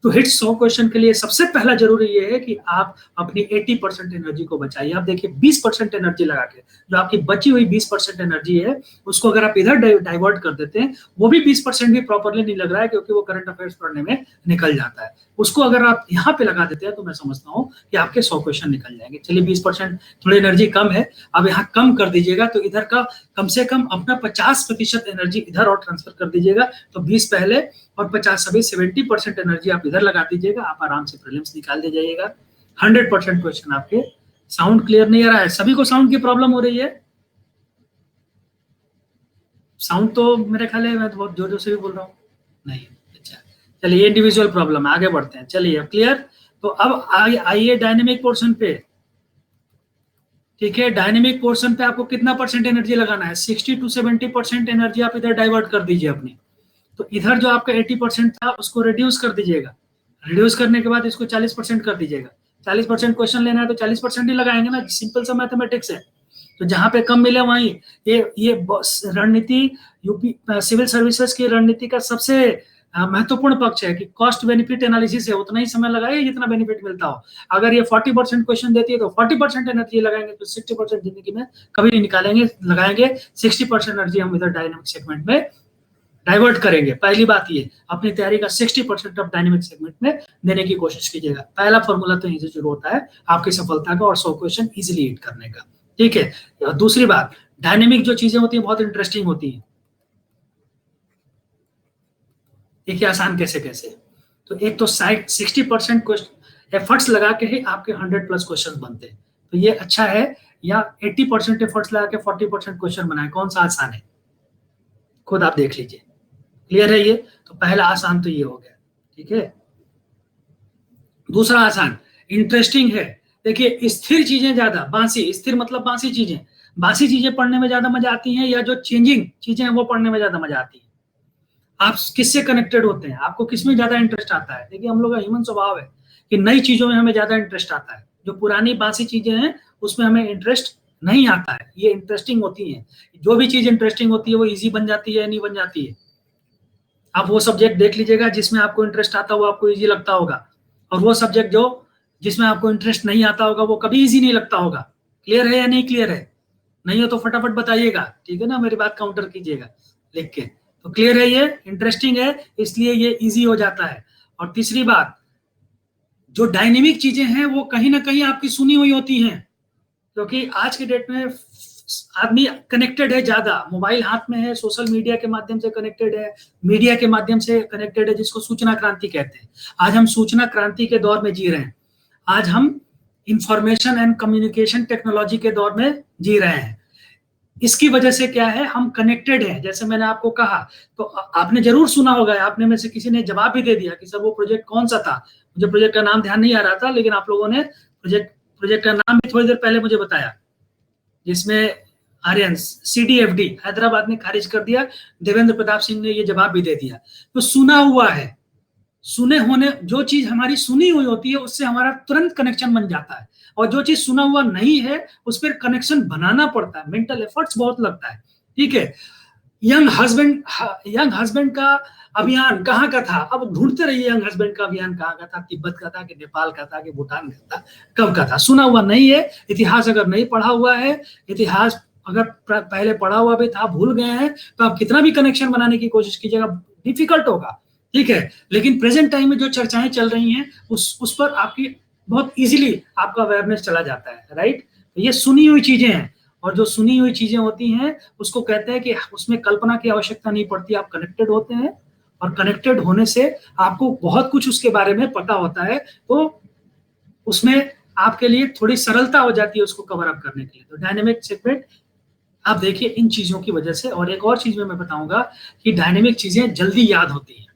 तो हिट 100 क्वेश्चन के लिए सबसे पहला जरूरी ये है कि आप अपनी 80% एनर्जी को बचाइए। आप देखिए 20% एनर्जी लगा के, जो आपकी बची हुई 20% एनर्जी है, उसको अगर आप इधर डाइवर्ट कर देते हैं, वो भी 20% भी प्रॉपरली नहीं लग रहा है, क्योंकि वो करंट अफेयर्स पढ़ने में निकल जाता है। उसको अगर आप यहाँ पे लगा देते हैं तो मैं समझता हूँ कि आपके 100 क्वेश्चन निकल जाएंगे। चलिए 20% थोड़ी एनर्जी कम है, अब यहाँ कम कर दीजिएगा, तो इधर का कम से कम अपना 50% एनर्जी इधर और ट्रांसफर कर दीजिएगा। तो 20 पहले और 50 सभी 70% एनर्जी आप इधर लगा दीजिएगा, आप आराम से प्रीलिम्स निकाल दे जाइएगा। 100% क्वेश्चन आपके। साउंड क्लियर नहीं आ रहा है? सभी को साउंड की प्रॉब्लम हो रही है? साउंड तो मेरे ख्याल है मैं तो बहुत जोर जोर से भी बोल रहा हूँ। नहीं, अच्छा चलिए, इंडिविजुअल प्रॉब्लम है, आगे बढ़ते हैं। चलिए अब क्लियर। तो अब आइए डायनेमिक पोर्शन पे। ठीक है, डायनेमिक पोर्शन पे आपको कितना परसेंट एनर्जी लगाना है? 60 to 70% एनर्जी आप इधर डाइवर्ट कर दीजिए अपनी। तो इधर जो आपका 80% था उसको रिड्यूस कर दीजिएगा। रिड्यूस करने के बाद इसको 40% कर दीजिएगा। 40% क्वेश्चन लेना है तो 40% ही लगाएंगे ना, सिंपल सा मैथमेटिक्स है। तो जहां पे कम मिले वहीं ये रणनीति यूपी सिविल सर्विसेज की रणनीति का सबसे महत्वपूर्ण पक्ष है कि कॉस्ट बेनिफिट एनालिसिस है, उतना ही समय लगाइए जितना बेनिफिट मिलता हो। अगर ये 40% क्वेश्चन देती है तो 40% एनर्जी लगाएंगे, तो 60% जिंदगी में कभी नहीं निकालेंगे, लगाएंगे। 60% एनर्जी हम इधर डायनामिक सेगमेंट में डाइवर्ट करेंगे। पहली बात ये, अपनी तैयारी का 60% ऑफ डायनेमिक सेगमेंट में देने की कोशिश कीजिएगा। पहला फॉर्मूला तो यहीं से शुरू होता है आपकी सफलता का और 100 क्वेश्चन इजीली हिट करने का। ठीक है। दूसरी बात, डायनेमिक जो चीजें होती है बहुत इंटरेस्टिंग होती है। देखिए आसान कैसे कैसे। तो एक तो 60% क्वेश्चन एफर्ट्स लगा के ही आपके 100+ क्वेश्चन बनते हैं, तो ये अच्छा है। या 80% एफर्ट्स लगा के 40% क्वेश्चन बनाए, कौन सा आसान है? खुद आप देख लीजिए। क्लियर है ये? तो पहला आसान तो ये हो गया। ठीक है। दूसरा आसान इंटरेस्टिंग है। देखिए स्थिर चीजें ज्यादा, बांसी, स्थिर मतलब बांसी चीजें, बांसी चीजें पढ़ने में ज्यादा मजा आती हैं, या जो चेंजिंग चीजें हैं वो पढ़ने में ज्यादा मजा आती है? आप किससे कनेक्टेड होते हैं? आपको किसमें ज्यादा इंटरेस्ट आता है? देखिए हम लोग का ह्यूमन स्वभाव है कि नई चीजों में हमें ज्यादा इंटरेस्ट आता है, जो पुरानी बांसी चीजें हैं उसमें हमें इंटरेस्ट नहीं आता है। ये इंटरेस्टिंग होती है, जो भी चीज इंटरेस्टिंग होती है वो इजी बन जाती है, नहीं बन जाती है? आप वो सब्जेक्ट देख लीजिएगा जिसमें आपको इंटरेस्ट आता है वो आपको इजी लगता होगा, और वो सब्जेक्ट जो जिसमें आपको इंटरेस्ट नहीं आता होगा वो कभी इजी नहीं लगता होगा। क्लियर है या नहीं क्लियर है? नहीं हो तो फटाफट बताइएगा, ठीक है ना, मेरी बात काउंटर कीजिएगा लिख के। तो क्लियर है, ये इंटरेस्टिंग है इसलिए ये इजी हो जाता है। और तीसरी बात, जो डायनेमिक चीजें हैं वो कहीं ना कहीं आपकी सुनी हुई होती हैं, क्योंकि आज के डेट में आदमी कनेक्टेड है ज्यादा, मोबाइल हाथ में है, सोशल मीडिया के माध्यम से कनेक्टेड है, मीडिया के माध्यम से कनेक्टेड है, जिसको सूचना क्रांति कहते हैं। आज हम सूचना क्रांति के दौर में जी रहे हैं, आज हम इंफॉर्मेशन एंड कम्युनिकेशन टेक्नोलॉजी के दौर में जी रहे हैं। इसकी वजह से क्या है, हम कनेक्टेड हैं। जैसे मैंने आपको कहा, तो आपने जरूर सुना होगा, आपने में से किसी ने जवाब भी दे दिया कि सर वो प्रोजेक्ट कौन सा था, मुझे प्रोजेक्ट का नाम ध्यान नहीं आ रहा था, लेकिन आप लोगों ने प्रोजेक्ट का नाम भी थोड़ी देर पहले मुझे बताया, जिसमें आर्यन CDFD हैदराबाद ने खारिज कर दिया, देवेंद्र प्रताप सिंह ने ये जवाब भी दे दिया। तो सुना हुआ है, सुने होने, जो चीज हमारी सुनी हुई होती है उससे हमारा तुरंत कनेक्शन बन जाता है, और जो चीज सुना हुआ नहीं है उस पर कनेक्शन बनाना पड़ता है, मेंटल एफर्ट्स बहुत लगता है। ठीक है। यंग हस्बैंड का अभियान कहाँ का था? अब ढूंढते रहिए यंग हस्बैंड का अभियान कहाँ का था, तिब्बत का था कि नेपाल का था कि भूटान का था, कब का था? सुना हुआ नहीं है। इतिहास अगर नहीं पढ़ा हुआ है, इतिहास अगर पहले पढ़ा हुआ भी था, भूल गए हैं, तो आप कितना भी कनेक्शन बनाने की कोशिश कीजिएगा, डिफिकल्ट होगा। ठीक है। लेकिन प्रेजेंट टाइम में जो चर्चाएं चल रही हैं उस पर आपकी बहुत इजीली आपका अवेयरनेस चला जाता है, राइट? ये सुनी हुई चीजें हैं, और जो सुनी हुई चीजें होती हैं उसको कहते हैं कि उसमें कल्पना की आवश्यकता नहीं पड़ती, आप कनेक्टेड होते हैं, और कनेक्टेड होने से आपको बहुत कुछ उसके बारे में पता होता है, तो उसमें आपके लिए थोड़ी सरलता हो जाती है उसको कवर अप करने के लिए। तो डायनेमिक सेगमेंट आप देखिए इन चीजों की वजह से। और एक और चीज में मैं बताऊंगा कि डायनेमिक चीजें जल्दी याद होती हैं।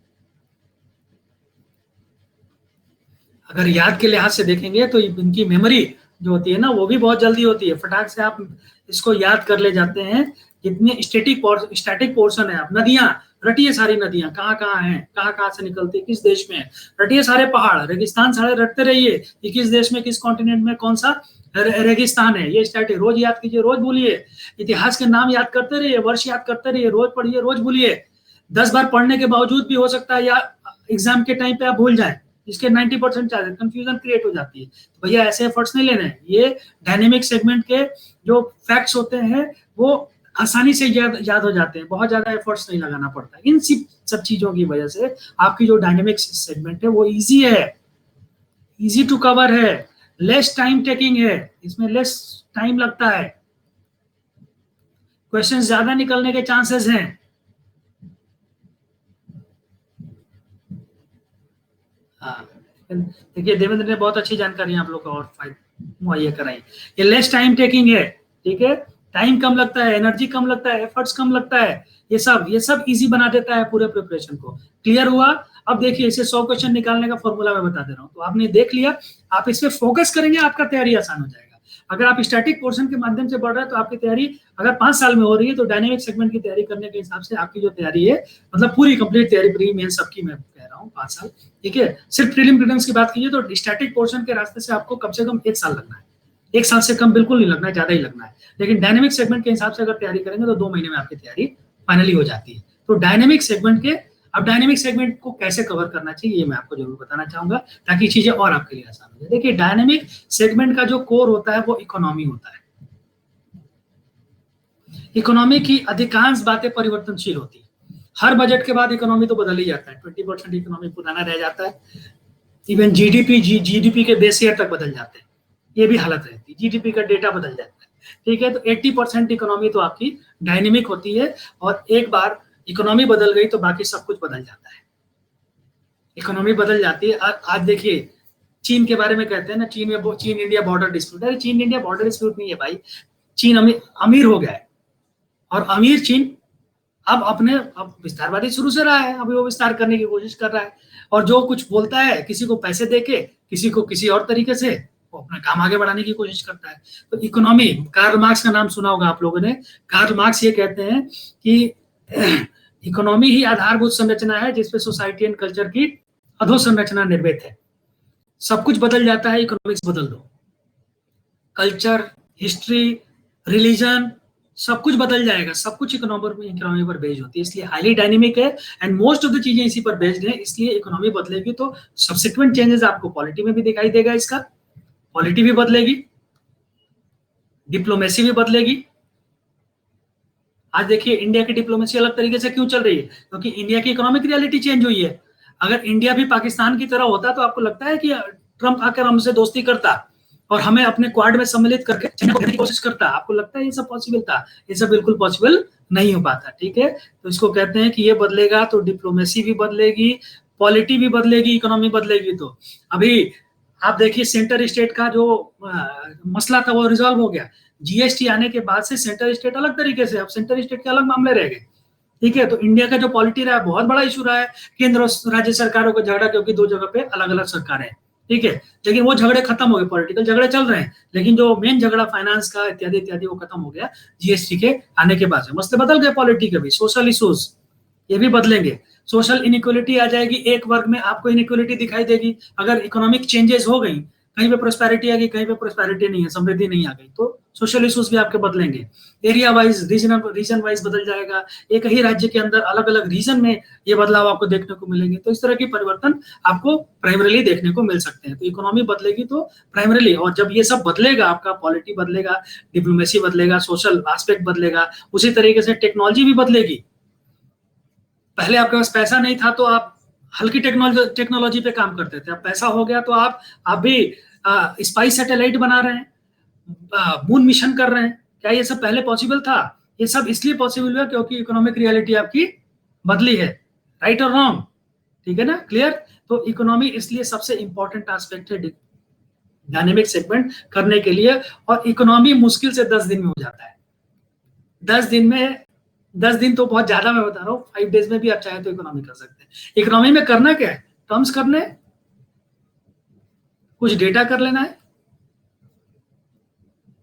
अगर याद के लिहाज से देखेंगे तो इनकी मेमोरी जो होती है ना वो भी बहुत जल्दी होती है, फटाक से आप इसको याद कर ले जाते हैं। जितने स्टैटिक पोर्शन है, आप नदियां रटिए, सारी नदियां कहाँ कहाँ हैं, कहाँ कहाँ से निकलती है, किस देश में है, रटिए सारे पहाड़, रेगिस्तान सारे रटते रहिए कि किस देश में, किस कॉन्टिनेंट में कौन सा रेगिस्तान है। ये स्टैटिक रोज याद कीजिए, रोज भूलिए। इतिहास के नाम याद करते रहिए, वर्ष याद करते रहिए, रोज पढ़िए, रोज भूलिए। 10 बार पढ़ने के बावजूद भी हो सकता है या एग्जाम के टाइम पे आप भूल जाए, इसके 90% चार्जेस, कंफ्यूजन क्रिएट हो जाती है। तो भैया ऐसे एफर्ट्स नहीं लेने हैं। ये डायनेमिक सेगमेंट के जो फैक्ट्स होते हैं वो आसानी से याद हो जाते हैं, बहुत ज्यादा एफर्ट्स नहीं लगाना पड़ता। इन सब चीजों की वजह से आपकी जो डायनेमिक सेगमेंट है वो इजी है, इजी टू कवर है, लेस टाइम टेकिंग है, इसमें लेस टाइम लगता है, क्वेश्चन ज्यादा निकलने के चांसेस हैं। हाँ, देखिए देवेंद्र ने बहुत अच्छी जानकारी आप लोग को और मुहैया कराई। ये लेस टाइम टेकिंग है, ठीक है, टाइम कम लगता है, एनर्जी कम लगता है, एफर्ट्स कम लगता है, ये सब इजी बना देता है पूरे प्रिपरेशन को। क्लियर हुआ? अब देखिए इसे 100 क्वेश्चन निकालने का फॉर्मूला मैं बता दे रहा हूँ, तो आपने देख लिया, आप इस पे फोकस करेंगे, आपका तैयारी आसान हो जाएगा। अगर आप स्टैटिक पोर्शन के माध्यम से बढ़ रहे हैं तो आपकी तैयारी अगर 5 साल में हो रही है तो डायनेमिक सेगमेंट की तैयारी करने के हिसाब से आपकी जो तैयारी है, मतलब पूरी कंप्लीट तैयारी, प्री मेन सबकी मैं कह रहा हूँ 5 साल, ठीक है। सिर्फ प्रीलिम प्रीलिम्स की बात कीजिए तो स्टैटिक पोर्शन के रास्ते से आपको कम से कम 1 साल लगना है, 1 साल से कम बिल्कुल नहीं लगना है, ज्यादा ही लगना है। लेकिन डायनेमिक सेगमेंट के हिसाब से अगर तैयारी करेंगे तो 2 महीने में आपकी तैयारी फाइनली हो जाती है। तो डायनेमिक सेगमेंट के, अब डायनेमिक सेगमेंट को कैसे कवर करना चाहिए ये मैं आपको जरूर बताना चाहूंगा, ताकि चीजें और आपके लिए आसान हो जाए। देखिए डायनेमिक सेगमेंट का जो कोर होता है वो इकोनॉमी होता है। इकोनॉमी की अधिकांश बातें परिवर्तनशील होती है। हर बजट के बाद इकोनॉमी तो बदल ही जाता है, 20% इकोनॉमी पुराना रह जाता है, इवन जीडीपी के बेस ईयर तक बदल जाते हैं, ये भी हालत रहती है, जीडीपी का डेटा बदल जाता है, ठीक है। तो 80% इकोनॉमी तो आपकी डायनेमिक होती है, और एक बार इकोनॉमी बदल गई तो बाकी सब कुछ बदल जाता है। इकोनॉमी बदल जाती है। आज देखिए चीन के बारे में कहते हैं ना, चीन इंडिया बॉर्डर डिस्प्यूट, अरे चीन इंडिया बॉर्डर डिस्प्यूट नहीं है भाई, चीन अमीर हो गया है, और अमीर चीन अब विस्तारवादी शुरू से रहा है, अभी वो विस्तार करने की कोशिश कर रहा है, और जो कुछ बोलता है किसी को पैसे देके, किसी को किसी और तरीके से, वो अपना काम आगे बढ़ाने की कोशिश करता है। तो इकोनॉमी, कार्ल मार्क्स का नाम सुना होगा आप लोगों ने। कार्ल मार्क्स ये कहते हैं कि इकोनॉमी ही आधारभूत संरचना है जिसपे सोसाइटी एंड कल्चर की अधोसंरचना निर्मित है। सब कुछ बदल जाता है, इकोनॉमिक्स बदल दो, कल्चर, हिस्ट्री, रिलीजन, सब कुछ बदल जाएगा, सब कुछ इकोनॉमी पर बेस्ड होती है, इसलिए हाईली डायनेमिक है, एंड मोस्ट ऑफ द चीजें इसी पर बेस्ड है। इसलिए इकोनॉमी बदलेगी तो सब्सिक्वेंट चेंजेस आपको पॉलिटी में भी दिखाई देगा, इसका पॉलिटी भी बदलेगी, डिप्लोमेसी भी बदलेगी। आज देखिए इंडिया की डिप्लोमेसी अलग तरीके से क्यों चल रही है, क्योंकि इंडिया की इकोनॉमिक रियलिटी चेंज हुई है। अगर इंडिया भी पाकिस्तान की तरह होता तो आपको लगता है कि ट्रंप आकर हमसे दोस्ती करता और हमें अपने क्वाड में सम्मिलित करके चाइना को घेरने की कोशिश करता? आपको लगता है ये सब पॉसिबल था? ये सब बिल्कुल पॉसिबल नहीं हो पाता, ठीक है। तो इसको कहते हैं कि ये बदलेगा तो डिप्लोमेसी भी बदलेगी, पॉलिटी भी बदलेगी, इकोनॉमी बदलेगी। तो अभी आप देखिए सेंटर स्टेट का जो मसला था वो रिजॉल्व हो गया, जीएसटी आने के बाद से सेंटर स्टेट अलग तरीके से, अब सेंटर स्टेट के अलग मामले रह गए, ठीक है। तो इंडिया का जो पॉलिटी रहा है बहुत बड़ा इशू रहा है, केंद्र और राज्य सरकारों का झगड़ा, क्योंकि 2 जगह पे अलग अलग सरकारें हैं, ठीक है। लेकिन वो झगड़े खत्म हो गए, पॉलिटिकल झगड़े चल रहे हैं, लेकिन जो मेन झगड़ा फाइनेंस का इत्यादि इत्यादि वो खत्म हो गया जीएसटी के आने के बाद से। मसले बदल गए पॉलिटी के भी, सोशल इशूज ये भी बदलेंगे, सोशल इनइक्वालिटी आ जाएगी, एक वर्ग में आपको इनइक्वालिटी दिखाई देगी। अगर इकोनॉमिक चेंजेस हो गई, कहीं पे प्रोस्पेरिटी आ गई, कहीं पे प्रोस्पेरिटी नहीं है, समृद्धि नहीं आ गई, तो सोशल इश्यूज भी आपके बदलेंगे। एरिया वाइज, रीजन वाइज बदल जाएगा, एक ही राज्य के अंदर अलग अलग रीजन में ये बदलाव आपको देखने को मिलेंगे। तो इस तरह की परिवर्तन आपको प्राइमरीली देखने को मिल सकते हैं। तो इकोनॉमी बदलेगी तो प्राइमरीली, और जब ये सब बदलेगा, आपका पॉलिटी बदलेगा, डिप्लोमेसी बदलेगा, सोशल एस्पेक्ट बदलेगा, उसी तरीके से टेक्नोलॉजी भी बदलेगी। पहले आपके पास पैसा नहीं था तो आप हल्की टेक्नोलॉजी पे काम करते थे, अब पैसा हो गया तो आप भी स्पाइस सैटेलाइट बना रहे हैं, मून मिशन कर रहे हैं। क्या ये सब पहले पॉसिबल था? ये सब इसलिए पॉसिबल हुआ क्योंकि इकोनॉमिक रियलिटी आपकी बदली है, राइट और रॉन्ग, ठीक है ना, क्लियर। तो इकोनॉमी इसलिए सबसे इंपॉर्टेंट एस्पेक्ट है डायनेमिक सेगमेंट करने के लिए, और इकोनॉमी मुश्किल से 10 दिन में हो जाता है। 10 दिन तो बहुत ज्यादा, मैं बता रहा हूँ, 5 डेज में भी आप चाहे तो इकोनॉमी कर सकते हैं। इकोनॉमी में करना क्या है? टर्म्स करने, कुछ डेटा कर लेना है,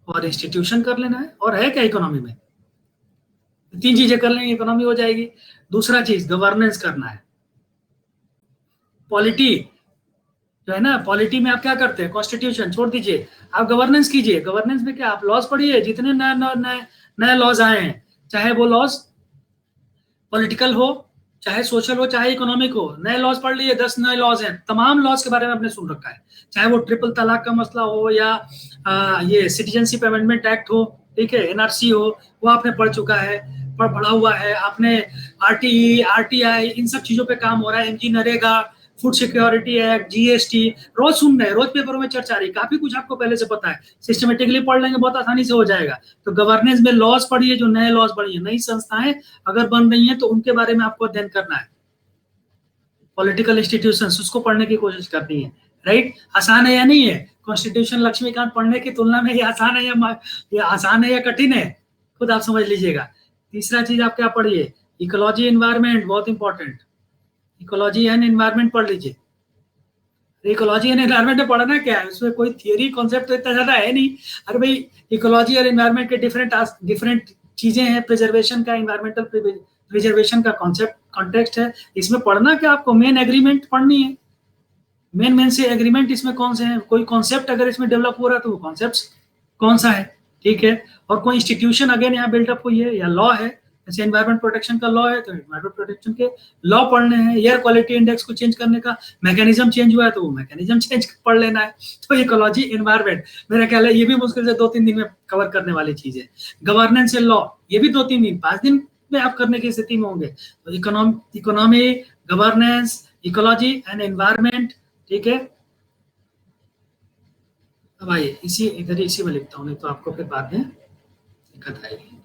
और इंस्टीट्यूशन कर लेना है, और है क्या इकोनॉमी में? 3 चीजें कर लेंगे, इकोनॉमी हो जाएगी। दूसरा चीज गवर्नेंस करना है। पॉलिटी जो है ना, पॉलिटी में आप क्या करते हैं? कॉन्स्टिट्यूशन छोड़ दीजिए, आप गवर्नेंस कीजिए। गवर्नेंस में क्या, आप लॉज पढ़िए, जितने नए लॉज आए हैं, चाहे वो लॉज पॉलिटिकल हो, चाहे सोशल हो चाहे इकोनॉमिक हो, नए लॉज पढ़ लिए, 10 नए लॉज हैं, तमाम लॉज के बारे में आपने सुन रखा है, चाहे वो ट्रिपल तलाक का मसला हो या ये सिटीजनशिप अमेंडमेंट एक्ट हो, ठीक है, एनआरसी हो, वो आपने पढ़ चुका है, पढ़ा हुआ है आपने, आरटीई, आरटीआई, इन सब चीजों पे काम हो रहा है, MG NREGA, food security act, GST, रोज सुन रहे हैं, रोज पेपरों में चर्चा रही, काफी कुछ आपको पहले से पता है, सिस्टमेटिकली पढ़ लेंगे बहुत आसानी से हो जाएगा। तो गवर्नेंस में लॉज पढ़िए, जो नए लॉज पढ़िए, नई संस्थाएं अगर बन रही हैं तो उनके बारे में आपको अध्ययन करना है, पॉलिटिकल इंस्टीट्यूशंस, उसको पढ़ने की कोशिश करनी है, राइट। आसान है या नहीं है? कॉन्स्टिट्यूशन लक्ष्मीकांत पढ़ने की तुलना में ये आसान है या आसान है या कठिन है, खुद आप समझ लीजिएगा। तीसरा चीज आप क्या पढ़िए, इकोलॉजी एनवायरमेंट, बहुत इंपॉर्टेंट, इकोलॉजी एंड एनवायरमेंट पढ़ लीजिए। इकोलॉजी एंड एनवायरमेंट में पढ़ना क्या है, उसमें कोई थियरी कॉन्सेप्ट तो इतना ज्यादा है नहीं। अरे भाई, इकोलॉजी और एनवायरमेंट के डिफरेंट चीजें हैं, प्रिजर्वेशन का, एनवायरमेंटल प्रिजर्वेशन का कॉन्सेप्ट कॉन्टेक्स्ट है, इसमें पढ़ना क्या आपको, मेन एग्रीमेंट पढ़नी है, मेन से एग्रीमेंट इसमें कौन से हैं, कोई कॉन्सेप्ट अगर इसमें डेवलप हो रहा है तो वो कॉन्सेप्ट कौन सा है, ठीक है। और कोई इंस्टीट्यूशन अगेन यहाँ बिल्डअप हुई है या लॉ है, जैसे एनवायरमेंट प्रोटेक्शन का लॉ है तो एनवायरमेंट प्रोटेक्शन के लॉ पढ़ने हैं, एयर क्वालिटी इंडेक्स को चेंज करने का मैकेनिज्म चेंज हुआ है तो वो मैकेनिज्म चेंज पढ़ लेना है। तो इकोलॉजी एनवायरमेंट मेरा ख्याल है ये भी मुश्किल से 2-3 दिन में कवर करने वाली चीज है। गवर्नेंस एंड लॉ, ये भी 2-3 दिन, 5 दिन में आप करने की स्थिति में होंगे। तो economy, governance, ecology and environment, ठीक है। अब आइए इसी इधर इसी में लिखता हूँ, नहीं तो आपको फिर बाद में दिक्कत आएगी।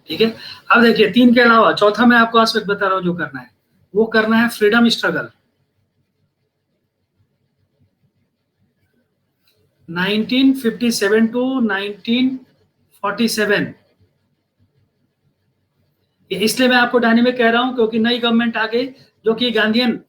ठीक है, अब देखिए 3 के अलावा चौथा मैं आपको एस्पेक्ट बता रहा हूँ जो करना है, वो करना है फ्रीडम स्ट्रगल। 1957 टू 1947, इसलिए मैं आपको डायनेमिक कह रहा हूं क्योंकि नई गवर्नमेंट आ गई जो कि गांधीयन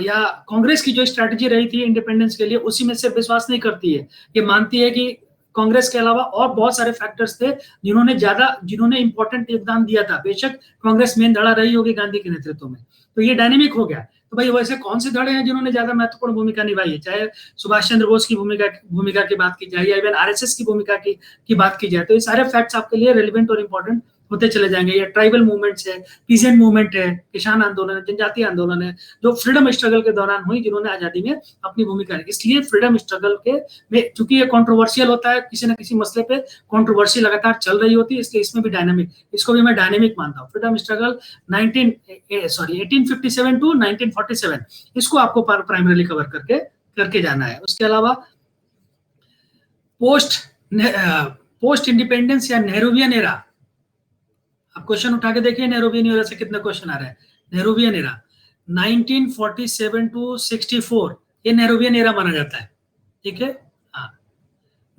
या कांग्रेस की जो स्ट्रैटेजी रही थी इंडिपेंडेंस के लिए, उसी में से विश्वास नहीं करती है। ये मानती है कि कांग्रेस के अलावा और बहुत सारे फैक्टर्स थे जिन्होंने इंपॉर्टेंट योगदान दिया था। बेशक कांग्रेस मेन धड़ा रही होगी गांधी के नेतृत्व में, तो ये डायनेमिक हो गया। तो भाई वैसे कौन से धड़े हैं जिन्होंने ज्यादा महत्वपूर्ण भूमिका निभाई है, चाहे सुभाष चंद्र बोस की भूमिका की बात की जाए या इवन आरएसएस की भूमिका की बात की जाए, तो ये सारे फैक्ट्स आपके लिए रेलिवेंट और इंपॉर्टेंट होते चले जाएंगे। ये ट्राइबल मूवमेंट्स है, पीजेंट मूवमेंट है, किसान आंदोलन है, जनजातीय आंदोलन है, जो फ्रीडम स्ट्रगल के दौरान हुई, जिन्होंने आजादी में अपनी भूमिका है। इसलिए फ्रीडम स्ट्रगल के में चूंकि ये कंट्रोवर्शियल होता है, किसी न किसी मसले पे कंट्रोवर्सी लगातार चल रही होती है, इसलिए इसमें भी डायनामिक, इसको भी मैं डायनामिक मानता हूँ। फ्रीडम स्ट्रगल 1857 टू 1947, इसको आपको प्राइमरीली कवर करके जाना है। उसके अलावा पोस्ट इंडिपेंडेंस या नेहरूवियन एरा, आप क्वेश्चन उठा के देखिए नेहरूवियन एरा से कितने क्वेश्चन आ रहे हैं। नेहरूवियन एरा 1947 टू 64, ये नेहरूवियन एरा माना जाता है, ठीक है। हाँ,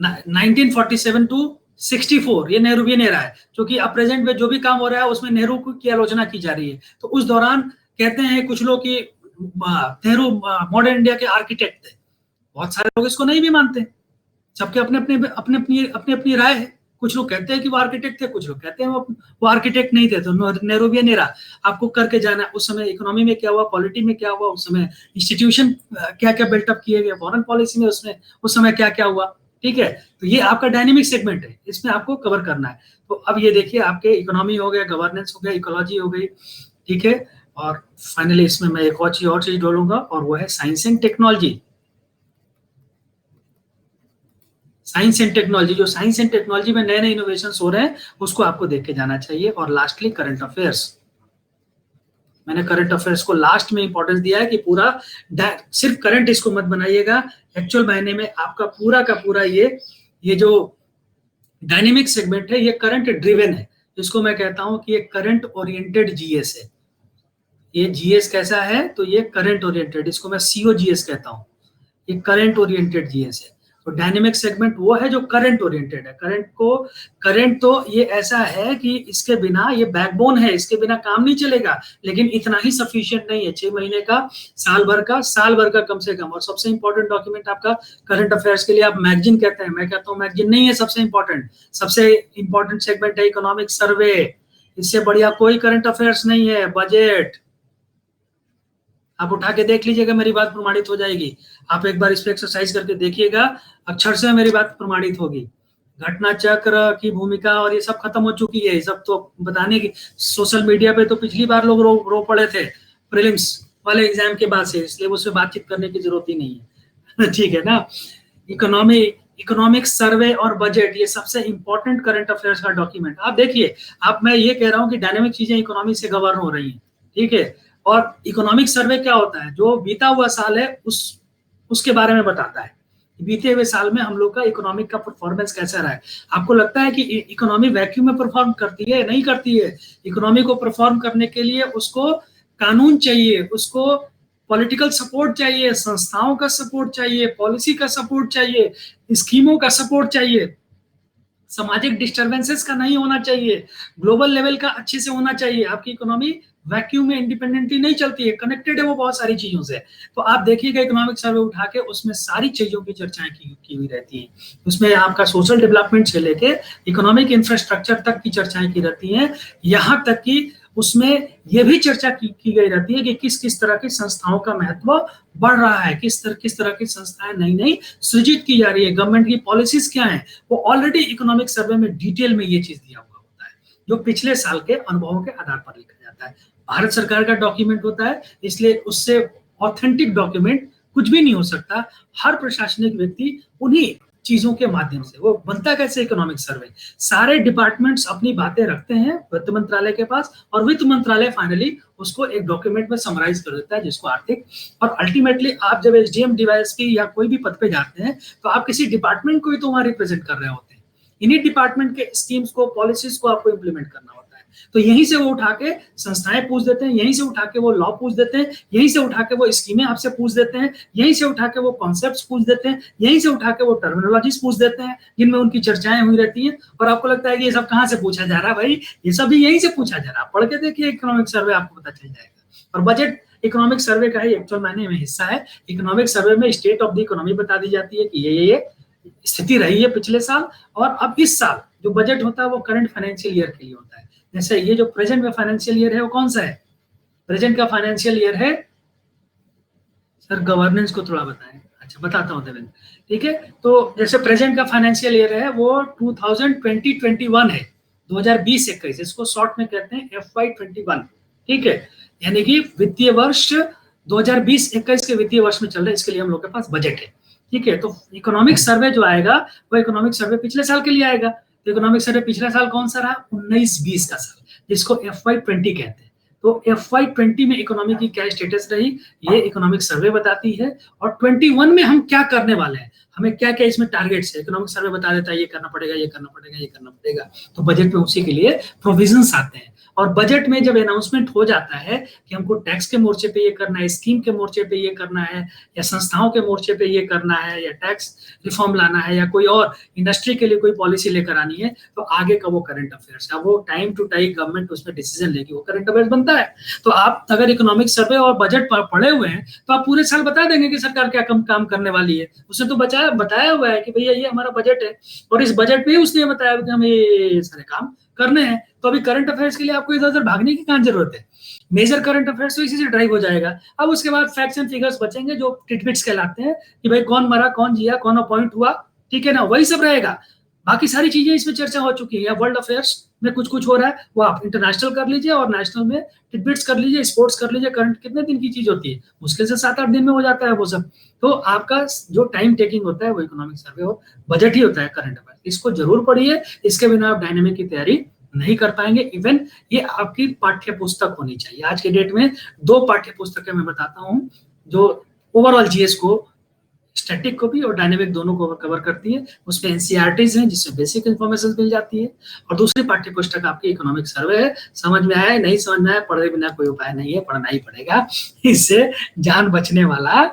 1947 टू 64 ये नेहरूवियन एरा है, क्योंकि अब प्रेजेंट में जो भी काम हो रहा है उसमें नेहरू की आलोचना की जा रही है। तो उस दौरान कहते हैं कुछ लोग कि नेहरू मॉडर्न इंडिया के आर्किटेक्ट थे। बहुत सारे लोग इसको नहीं भी मानते, सबके अपनी राय है। कुछ लोग कहते हैं कि वो आर्किटेक्ट थे, कुछ लोग कहते हैं वो आर्किटेक्ट नहीं थे। तो नेहरूवियन एरा आपको करके जाना है, उस समय इकोनॉमी में क्या हुआ, पॉलिटी में क्या हुआ, उस समय इंस्टीट्यूशन क्या क्या बिल्टअप किए गए, फॉरेन पॉलिसी में उसमें उस समय क्या क्या हुआ, ठीक है। तो ये आपका डायनेमिक सेगमेंट है, इसमें आपको कवर करना है। तो अब ये देखिए आपके इकोनॉमी हो गया, गवर्नेंस हो गया, इकोलॉजी हो गई, ठीक है। और फाइनली इसमें मैं एक और चीज डालूंगा और वो है science and technology. Science and technology, जो साइंस एंड टेक्नोलॉजी में नए नए इनोवेशंस हो रहे हैं उसको आपको देख के जाना चाहिए। और लास्टली करंट अफेयर्स, मैंने करंट अफेयर्स को लास्ट में इंपॉर्टेंस दिया है कि पूरा सिर्फ करंट इसको मत बनाइएगा, एक्चुअल महीने में आपका पूरा का पूरा ये जो डायनेमिक सेगमेंट है ये करंट ड्रिवन है। इसको मैं कहता हूं कि ये करंट ओरिएंटेड जीएस है। ये जीएस कैसा है, तो ये करंट ओरिएंटेड, इसको मैं सीओ जीएस कहता हूं, ये करंट ओरिएंटेड जीएस है। तो डायनेमिक सेगमेंट वो है जो करंट ओरिएंटेड है। करंट तो ये ऐसा है कि इसके बिना, ये बैकबोन है, इसके बिना काम नहीं चलेगा, लेकिन इतना ही सफिशिएंट नहीं है। 6 महीने का, साल भर का कम से कम। और सबसे इंपॉर्टेंट डॉक्यूमेंट आपका करंट अफेयर्स के लिए आप मैगजीन कहते हैं, मैं कहता हूँ मैगजीन नहीं है सबसे इंपॉर्टेंट सेगमेंट है इकोनॉमिक सर्वे। इससे बढ़िया कोई करंट अफेयर्स नहीं है। बजट आप उठा के देख लीजिएगा, मेरी बात प्रमाणित हो जाएगी। आप एक बार इस पे एक्सरसाइज करके देखिएगा, अक्षर से मेरी बात प्रमाणित होगी। घटना चक्र की भूमिका और ये सब खत्म हो चुकी है, ये सब तो बताने की। सोशल मीडिया पे तो पिछली बार लोग रो पड़े थे प्रीलिम्स वाले एग्जाम के बाद से, इसलिए उसमें बातचीत करने की जरूरत ही नहीं है। ठीक है ना। इकोनॉमिक सर्वे और बजट, ये सबसे इंपॉर्टेंट करंट अफेयर्स का डॉक्यूमेंट। आप देखिए, मैं ये कह रहा हूँ कि डायनेमिक चीजें इकोनॉमी से गवर्न हो रही हैं, ठीक है। और इकोनॉमिक सर्वे क्या होता है, जो बीता हुआ साल है उसके बारे में बताता है, बीते हुए साल में हम लोग का इकोनॉमिक का परफॉर्मेंस कैसा रहा है। आपको लगता है कि इकोनॉमी वैक्यूम में परफॉर्म करती है? नहीं करती है। इकोनॉमी को परफॉर्म करने के लिए उसको कानून चाहिए, उसको पॉलिटिकल सपोर्ट चाहिए, संस्थाओं का सपोर्ट चाहिए, पॉलिसी का सपोर्ट चाहिए, स्कीमों का सपोर्ट चाहिए, सामाजिक डिस्टर्बेंसेस का नहीं होना चाहिए, ग्लोबल लेवल का अच्छे से होना चाहिए। आपकी इकोनॉमी वैक्यूम में इंडिपेंडेंटली नहीं चलती है, कनेक्टेड है वो बहुत सारी चीजों से। तो आप देखिएगा इकोनॉमिक सर्वे उठा के, उसमें सारी चीजों की चर्चाएं की हुई रहती हैं। उसमें आपका सोशल डेवलपमेंट से लेके इकोनॉमिक इंफ्रास्ट्रक्चर तक की चर्चाएं की रहती हैं। यहाँ तक कि उसमें यह भी चर्चा की गई रहती है कि किस किस तरह की संस्थाओं का महत्व बढ़ रहा है, किस तरह की संस्थाएं नई नई सृजित की जा रही है, गवर्नमेंट की पॉलिसीज क्या है, वो ऑलरेडी इकोनॉमिक सर्वे में डिटेल में ये चीज दिया हुआ होता है, जो पिछले साल के अनुभवों के आधार पर लिखा जाता है। भारत सरकार का डॉक्यूमेंट होता है, इसलिए उससे ऑथेंटिक डॉक्यूमेंट कुछ भी नहीं हो सकता। हर प्रशासनिक व्यक्ति उन्हीं चीजों के माध्यम से, वो बनता कैसे इकोनॉमिक सर्वे, सारे डिपार्टमेंट्स अपनी बातें रखते हैं वित्त मंत्रालय के पास, और वित्त मंत्रालय फाइनली उसको एक डॉक्यूमेंट में समराइज कर देता है, जिसको आर्थिक, और अल्टीमेटली आप जब एसडीएम डीवाईएसपी या कोई भी पद पे जाते हैं तो आप किसी डिपार्टमेंट को ही तो वहां रिप्रेजेंट कर रहे होते हैं। इन्हीं डिपार्टमेंट के स्कीम्स को, पॉलिसीज को आपको इंप्लीमेंट करना होता है। तो यहीं से वो उठा के संस्थाएं पूछ देते हैं, यहीं से उठा के वो लॉ पूछ देते हैं, यहीं से उठा के वो स्कीमें आपसे पूछ देते हैं, यहीं से उठा के वो कॉन्सेप्ट्स पूछ देते हैं, यहीं से उठा के वो टर्मिनोलॉजीज पूछ देते हैं जिनमें उनकी चर्चाएं हुई रहती हैं। और आपको लगता है कि ये सब कहाँ से पूछा जा रहा है? भाई ये सब भी यहीं से पूछा जा रहा है। पढ़ के देखिए इकोनॉमिक सर्वे, आपको पता चल जाएगा। और बजट इकोनॉमिक सर्वे का ही एक्चुअल मायने में हिस्सा है। इकोनॉमिक सर्वे में स्टेट ऑफ द इकोनॉमी बता दी जाती है कि ये स्थिति रही है पिछले साल, और अब इस साल जो बजट होता है वो करंट फाइनेंशियल ईयर के लिए होता है। जैसे ये जो प्रेजेंट में फाइनेंशियल ईयर है वो कौन सा है? प्रेजेंट का फाइनेंशियल ईयर है, सर गवर्नेंस को थोड़ा बताएं। अच्छा बताता हूँ देवेंद्र, ठीक है। तो जैसे प्रेजेंट का फाइनेंशियल ईयर है वो 2020-21 है, 2020-21, इसको शॉर्ट में कहते हैं FY21, ठीक है। यानी कि वित्तीय वर्ष 2020-21 के वित्तीय वर्ष में चल रहा है, इसके लिए हम लोग के पास बजट है, ठीक है। तो इकोनॉमिक सर्वे जो आएगा वो इकोनॉमिक सर्वे पिछले साल के लिए आएगा। तो इकोनॉमिक सर्वे पिछला साल कौन सा रहा? 19-20 का साल, जिसको FY20 कहते हैं। तो FY20 में इकोनॉमी की क्या स्टेटस रही, ये इकोनॉमिक सर्वे बताती है। और 21 में हम क्या करने वाले हैं, हमें क्या क्या इसमें टारगेट्स है, इकोनॉमिक सर्वे बता देता है ये करना पड़ेगा, ये करना पड़ेगा, ये करना पड़ेगा। तो बजट में उसी के लिए प्रोविजंस आते हैं। और बजट में जब अनाउंसमेंट हो जाता है कि हमको टैक्स के मोर्चे पे ये करना है, स्कीम के मोर्चे पे ये करना है, या संस्थाओं के मोर्चे पे ये करना है, या टैक्स रिफॉर्म लाना है, या कोई और इंडस्ट्री के लिए कोई पॉलिसी लेकर आनी है, तो आगे का वो करंट अफेयर्स है। वो टाइम टू टाइम गवर्नमेंट उसमें डिसीजन लेगी, वो करंट अफेयर्स बनता है। तो आप अगर इकोनॉमिक सर्वे और बजट पढ़े हुए हैं तो आप पूरे साल बता देंगे कि सरकार क्या काम करने वाली है। उसने तो बताया हुआ है कि भैया ये हमारा बजट है, और इस बजट में उसने बताया कि हमें ये सारे काम करने हैं। तो अभी करंट अफेयर्स के लिए आपको इधर उधर भागने की कहाँ जरूरत है? मेजर करंट अफेयर्स तो इसी से ड्राइव हो जाएगा। अब उसके बाद फैक्ट्स एंड फिगर्स बचेंगे जो टिटबिट्स कहलाते हैं, कि भाई कौन मरा, कौन जिया, कौन अपॉइंट हुआ, ठीक है ना, वही सब रहेगा। बाकी सारी चीजें इसमें चर्चा हो चुकी है। या वर्ल्ड अफेयर्स में कुछ हो रहा है वो आप इंटरनेशनल कर लीजिए, और नेशनल में टिटबिट्स कर लीजिए, स्पोर्ट्स कर लीजिए। करंट कितने दिन की चीज होती है? मुश्किल से 7-8 दिन में हो जाता है वो सब। तो आपका जो टाइम टेकिंग होता है वो इकोनॉमिक सर्वे और बजट ही होता है, करंट अफेयर्स। इसको जरूर पढ़िए, इसके बिना आप डायनेमिक की तैयारी नहीं कर पाएंगे। इवन ये आपकी पाठ्य पुस्तक होनी चाहिए। आज के डेट में 2 पाठ्य पुस्तकें मैं बताता हूँ जो ओवरऑल जीएस को, स्टैटिक को भी और डायनेमिक दोनों को कवर करती है। उसमें एनसीईआरटीज हैं जिसमें बेसिक इन्फॉर्मेशन मिल जाती है, और दूसरी पाठ्य पुस्तक आपकी इकोनॉमिक सर्वे है। समझ में आया, नहीं समझ में आया, पढ़े बिना कोई उपाय नहीं है, पढ़ना ही पड़ेगा, इससे जान बचने वाला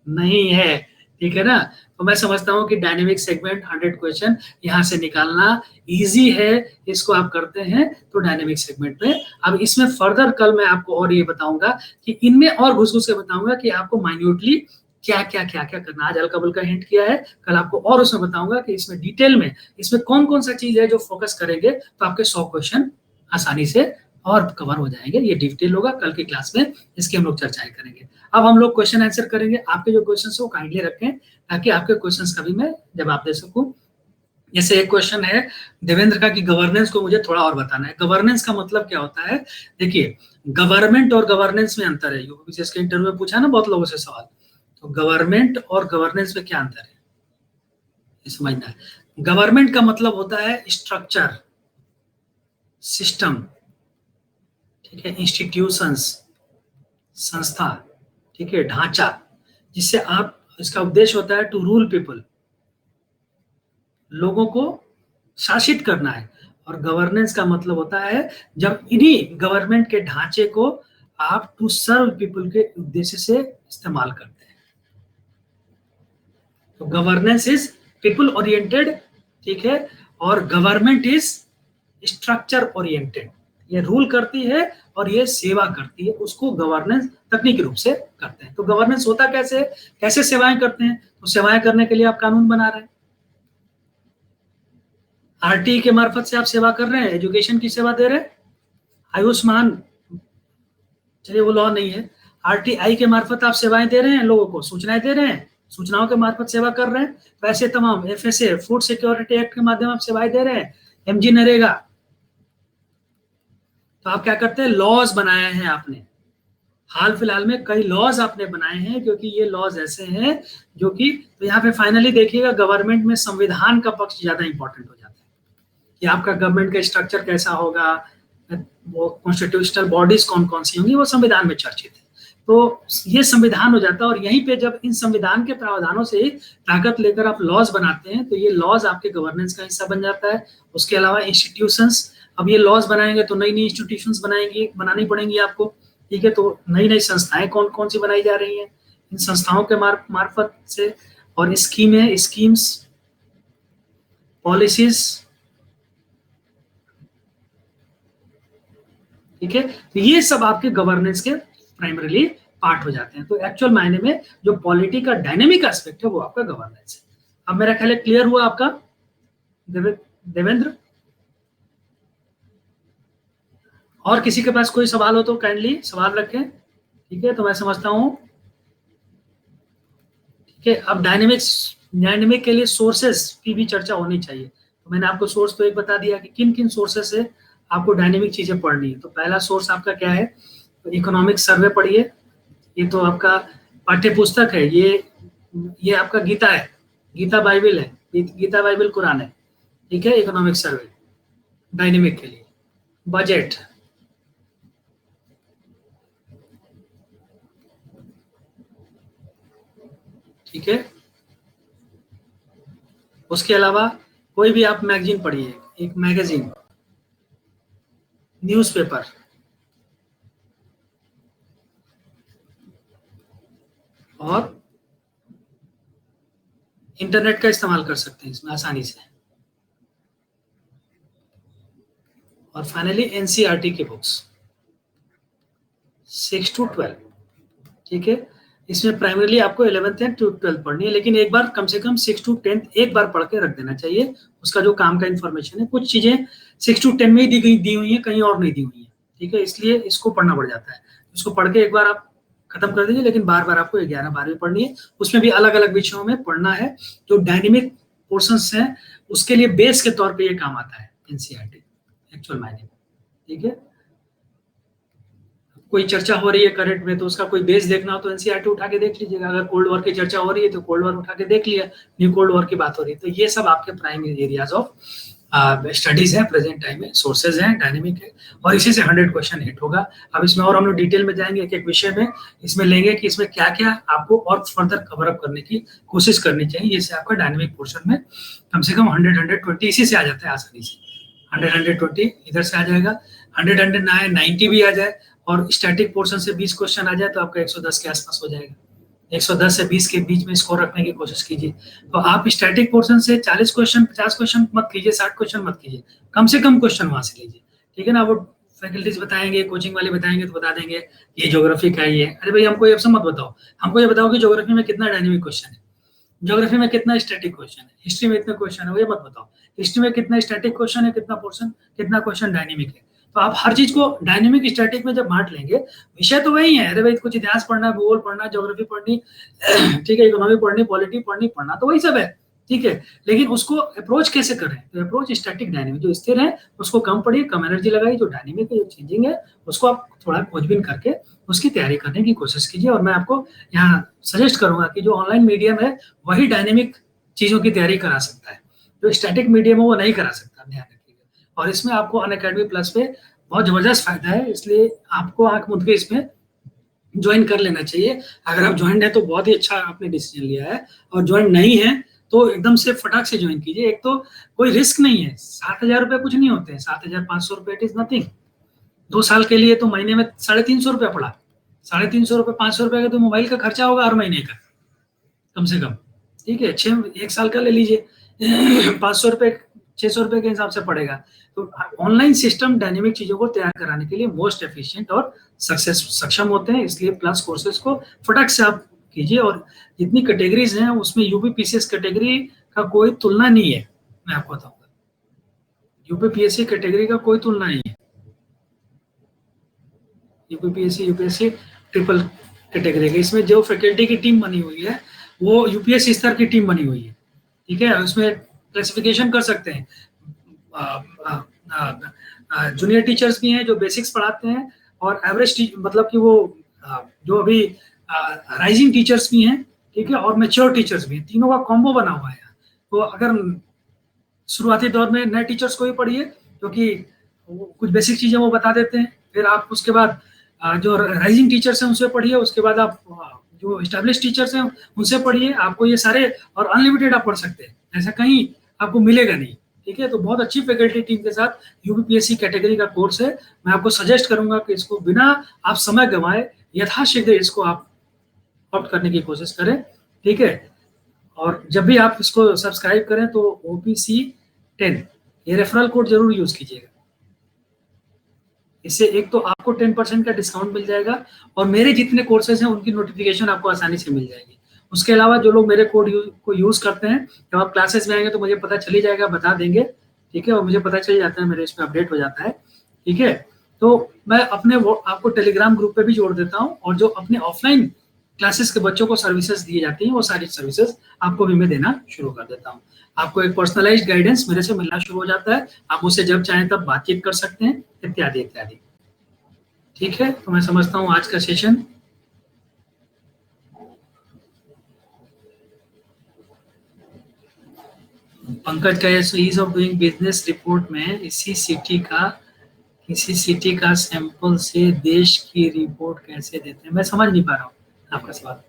नहीं है, ठीक है ना। तो तो मैं समझता हूँ कि डायनेमिक सेगमेंट 100 क्वेश्चन यहाँ से निकालना इजी है, इसको आप करते हैं तो डायनेमिक सेगमेंट में। अब इसमें फर्दर कल मैं आपको और ये बताऊंगा कि इनमें और घुस के बताऊंगा कि आपको माइन्यूटली क्या क्या करना। आज हल्का बुल्का हिंट किया है, कल आपको और उसमें बताऊंगा कि इसमें डिटेल में इसमें कौन कौन सा चीज है जो फोकस करेंगे तो आपके 100 क्वेश्चन आसानी से और कवर हो जाएंगे। ये डिटेल होगा कल की क्लास में, इसकी हम लोग चर्चाएं करेंगे। अब हम लोग क्वेश्चन आंसर करेंगे। आपके जो क्वेश्चन है वो काइंडली रखें ताकि आपके क्वेश्चन का भी मैं जवाब दे सकूं। जैसे एक क्वेश्चन है देवेंद्र का कि गवर्नेंस को मुझे थोड़ा और बताना है। गवर्नेंस का मतलब क्या होता है? देखिए, गवर्नमेंट और गवर्नेंस में अंतर है। यूपीएससी के इंटरव्यू में पूछा ना बहुत लोगों से सवाल, तो गवर्नमेंट और गवर्नेंस में क्या अंतर है ये समझना है। गवर्नमेंट का मतलब होता है स्ट्रक्चर, सिस्टम, ठीक है, इंस्टीट्यूशंस, संस्था, ठीक है, ढांचा, जिससे आप, इसका उद्देश्य होता है टू रूल पीपल, लोगों को शासित करना है। और गवर्नेंस का मतलब होता है जब इन्हीं गवर्नमेंट के ढांचे को आप टू सर्व पीपल के उद्देश्य से इस्तेमाल करते हैं। तो गवर्नेंस इज पीपल ओरिएंटेड, ठीक है, और गवर्नमेंट इज स्ट्रक्चर ओरिएंटेड। ये रूल करती है और ये सेवा करती है, उसको गवर्नेंस तकनीकी रूप से करते हैं। तो गवर्नेंस होता कैसे, कैसे सेवाएं करते हैं? तो सेवाएं करने के लिए आप कानून बना रहे हैं, आरटीई के मार्फत से आप सेवा कर रहे हैं, एजुकेशन की सेवा दे रहे हैं, आयुष्मान, चलिए वो लॉ नहीं है, आरटीआई के मार्फत आप सेवाएं दे रहे हैं, लोगों को सूचनाएं दे रहे हैं, सूचनाओं के मार्फत सेवा कर रहे हैं। तो ऐसे तमाम एफएसए, फूड सिक्योरिटी एक्ट के माध्यम आप सेवाएं दे रहे हैं, एमजी नरेगा। तो आप क्या करते हैं, लॉज बनाए हैं आपने, हाल फिलहाल में कई लॉज आपने बनाए हैं, क्योंकि ये लॉज ऐसे हैं जो कि, तो यहाँ पे फाइनली देखिएगा गवर्नमेंट में संविधान का पक्ष ज्यादा इंपॉर्टेंट हो जाता है कि आपका गवर्नमेंट का स्ट्रक्चर कैसा होगा, वो कॉन्स्टिट्यूशनल बॉडीज कौन कौन सी होंगी, वो संविधान में चर्चित है। तो ये संविधान हो जाता है, और यहीं पे जब इन संविधान के प्रावधानों से ताकत लेकर आप लॉज बनाते हैं तो ये लॉज आपके गवर्नेंस का हिस्सा बन जाता है। उसके अलावा इंस्टीट्यूशंस, अब ये लॉज बनाएंगे तो नई नई इंस्टीट्यूशंस बनानी पड़ेंगी आपको, ठीक है। तो नई नई संस्थाएं कौन कौन सी बनाई जा रही हैं, इन संस्थाओं के मार्फत से, और स्कीम्स, पॉलिसीज, ठीक है। तो ये सब आपके गवर्नेंस के प्राइमरीली पार्ट हो जाते हैं। तो एक्चुअल मायने में जो पॉलिटी का डायनेमिक एस्पेक्ट है वो आपका गवर्नेंस है। अब मेरा ख्याल है क्लियर हुआ आपका देवेंद्र? और किसी के पास कोई सवाल हो तो काइंडली सवाल रखें, ठीक है। तो मैं समझता हूं, ठीक है। अब डायनेमिक के लिए सोर्सेस की भी चर्चा होनी चाहिए। तो मैंने आपको सोर्स तो एक बता दिया कि किन किन सोर्सेस से आपको डायनेमिक चीजें पढ़नी है। तो पहला सोर्स आपका क्या है, तो इकोनॉमिक सर्वे पढ़िए, ये तो आपका पाठ्य पुस्तक है, ये आपका गीता है, गीता बाइबल है, गीता बाइबल कुरान है, ठीक है। इकोनॉमिक सर्वे डायनेमिक के लिए, बजट, ठीक है। उसके अलावा कोई भी आप मैगजीन पढ़िए, एक मैगजीन, न्यूज़पेपर, और इंटरनेट का इस्तेमाल कर सकते हैं इसमें आसानी से। और फाइनली एनसीईआरटी की बुक्स 6 to 12, ठीक है। इसमें प्राइमरीली आपको 11th एंड 12th पढ़नी है, लेकिन एक बार कम से कम 6 to 10 एक बार पढ़ के रख देना चाहिए। उसका जो काम का इन्फॉर्मेशन है, कुछ चीजें 6 to 10 में ही दी हुई है, कहीं और नहीं दी हुई है, ठीक है। इसलिए इसको पढ़ना पड़ जाता है। इसको पढ़ के एक बार आप खत्म कर दीजिए, लेकिन बार बार आपको 11, 12वीं पढ़नी है। उसमें भी अलग अलग विषयों में पढ़ना है। जो डायनेमिक पोर्शंस हैं उसके लिए बेस के तौर पे ये काम आता है एनसीईआरटी एक्चुअल मायने में, ठीक है। कोई चर्चा हो रही है करंट में तो उसका कोई बेस देखना हो तो एनसीईआरटी उठा के देख लीजिएगा। अगर कोल्ड वॉर की चर्चा हो रही है तो कोल्ड वॉर उठा के देख लिया, न्यू कोल्ड वॉर की बात हो रही है। तो ये सब आपके प्राइम एरियाज ऑफ स्टडीज है प्रेजेंट टाइम में, सोर्सेज हैं, डायनेमिक है, और इसी से 100 क्वेश्चन हिट होगा। अब इसमें और हम लोग डिटेल में जाएंगे, एक एक विषय में इसमें लेंगे कि इसमें क्या क्या आपको और फर्दर कवर अप करने की कोशिश करनी चाहिए। इससे आपका डायनेमिक पोर्शन में कम से कम 100-120 इसी से आ जाता है आसानी से। 100-120 इधर से आ जाएगा, 100-190 भी आ जाए, और स्टैटिक पोर्शन से 20 क्वेश्चन आ जाए तो आपका 110 के आसपास हो जाएगा, 110 से 20 के बीच में स्कोर रखने की कोशिश कीजिए। तो आप स्टैटिक पोर्शन से 40 क्वेश्चन 50 क्वेश्चन मत कीजिए, 60 क्वेश्चन मत कीजिए, कम से कम क्वेश्चन वहां से लीजिए, ठीक है ना। वो फैकल्टीज बताएंगे, कोचिंग वाले बताएंगे तो बता देंगे ये ज्योग्राफी का ही है। अरे भाई हमको ये सब मत बताओ, हमको ये बताओ कि ज्योग्राफी में कितना डायनेमिक क्वेश्चन है, ज्योग्राफी में कितना स्टैटिक क्वेश्चन है, हिस्ट्री में इतने क्वेश्चन है, ये मत बताओ हिस्ट्री में कितना स्टैटिक क्वेश्चन है, कितना पोर्शन, कितना क्वेश्चन डायनेमिक है। तो आप हर चीज को डायनेमिक स्टैटिक में जब बांट लेंगे, विषय तो वही है, अरे भाई कुछ इतिहास पढ़ना, भूगोल पढ़ना, ज्योग्राफी पढ़नी, ठीक है, इकोनॉमी पढ़नी, पॉलिटी पढ़नी, पढ़ना तो वही सब है, ठीक है। लेकिन उसको अप्रोच कैसे करें, तो अप्रोच स्टैटिक डायनेमिक, जो स्थिर है उसको कम पढ़िए, कम एनर्जी लगाइए, जो डायनेमिक है, जो चेंजिंग है, उसको आप थोड़ा खोजबीन करके उसकी तैयारी करने की कोशिश कीजिए। और मैं आपको यहाँ सजेस्ट करूंगा कि जो ऑनलाइन मीडियम है वही डायनेमिक चीजों की तैयारी करा सकता है, जो स्टैटिक मीडियम है वो नहीं करा सकता, ध्यान रखिएगा। और इसमें आपको अनअकैडमी प्लस पे बहुत जबरदस्त फायदा है, इसलिए आपको आंख मूंद के इसमें ज्वाइन कर लेना चाहिए। अगर आप ज्वाइन है तो बहुत ही अच्छा आपने डिसीजन लिया है, और ज्वाइन नहीं है तो एकदम से फटाक से ज्वाइन कीजिए। एक तो कोई रिस्क नहीं है, 7,000 रुपये कुछ नहीं होते हैं, 7,500 रुपये इट इज नथिंग। 2 साल के लिए तो महीने में 350 रुपये पड़ा, 350 रुपये 500 रुपये का तो मोबाइल का खर्चा होगा हर महीने का, कम से कम, ठीक है। 1 साल का ले लीजिए, 500 रुपये 600 रुपये के हिसाब से पड़ेगा। तो ऑनलाइन सिस्टम डायनेमिक चीजों को तैयार कराने के लिए मोस्ट एफिशिएंट और सक्षम होते हैं, इसलिए प्लस कोर्सेज को फटक से आप कीजिए। और जितनी कैटेगरीज हैं उसमें यूपीपीसीएस कैटेगरी का कोई तुलना नहीं है, मैं आपको बताऊंगा, यूपीपीएससी कैटेगरी का कोई तुलना नहीं है। यूपीएससी ट्रिपल कैटेगरी का, इसमें जो फैकल्टी की टीम बनी हुई है वो यूपीएससी स्तर की टीम बनी हुई है, ठीक है। उसमें क्लासिफिकेशन कर सकते हैं, जूनियर टीचर्स भी हैं जो बेसिक्स पढ़ाते हैं, और एवरेज मतलब कि वो जो अभी राइजिंग टीचर्स भी हैं, ठीक है, और मैच्योर टीचर्स भी हैं, तीनों का कॉम्बो बना हुआ है। तो अगर शुरुआती दौर में नए टीचर्स को ही पढ़िए, क्योंकि कुछ बेसिक चीजें वो बता देते हैं, फिर आप उसके बाद जो राइजिंग टीचर्स हैं उनसे पढ़िए, उसके बाद आप जो एस्टेब्लिश टीचर्स हैं उनसे पढ़िए। आपको ये सारे, और अनलिमिटेड आप पढ़ सकते हैं, ऐसा कहीं आपको मिलेगा नहीं, ठीक है। तो बहुत अच्छी फैकल्टी टीम के साथ यूपीपीएससी कैटेगरी का कोर्स है, मैं आपको सजेस्ट करूंगा कि इसको बिना आप समय गंवाए यथाशीघ्र इसको आप ऑप्ट करने की कोशिश करें, ठीक है। और जब भी आप इसको सब्सक्राइब करें तो OPC10 ये रेफरल कोड जरूर यूज कीजिएगा, इससे एक तो आपको 10% का डिस्काउंट मिल जाएगा, और मेरे जितने कोर्सेज हैं उनकी नोटिफिकेशन आपको आसानी से मिल जाएगी। उसके अलावा जो लोग मेरे कोड को यूज करते हैं, जब आप क्लासेस में आएंगे तो मुझे पता चल ही जाएगा, बता देंगे, ठीक है, और मुझे पता चल जाता है, मेरे इसमें अपडेट हो जाता है, ठीक है। तो मैं अपने आपको टेलीग्राम ग्रुप पे भी जोड़ देता हूँ, और जो अपने ऑफलाइन क्लासेस के बच्चों को सर्विसेज दी जाती हैं वो सारी सर्विसेज आपको भी मैं देना शुरू कर देता हूँ। आपको एक पर्सनलाइज्ड गाइडेंस मेरे से मिलना शुरू हो जाता है, आप मुझसे जब चाहें तब बातचीत कर सकते हैं, इत्यादि इत्यादि, ठीक है। तो मैं समझता हूँ आज का सेशन पंकज का ease of doing business report में किसी सिटी का सैंपल से देश की रिपोर्ट कैसे देते हैं, मैं समझ नहीं पा रहा हूँ आपका सवाल।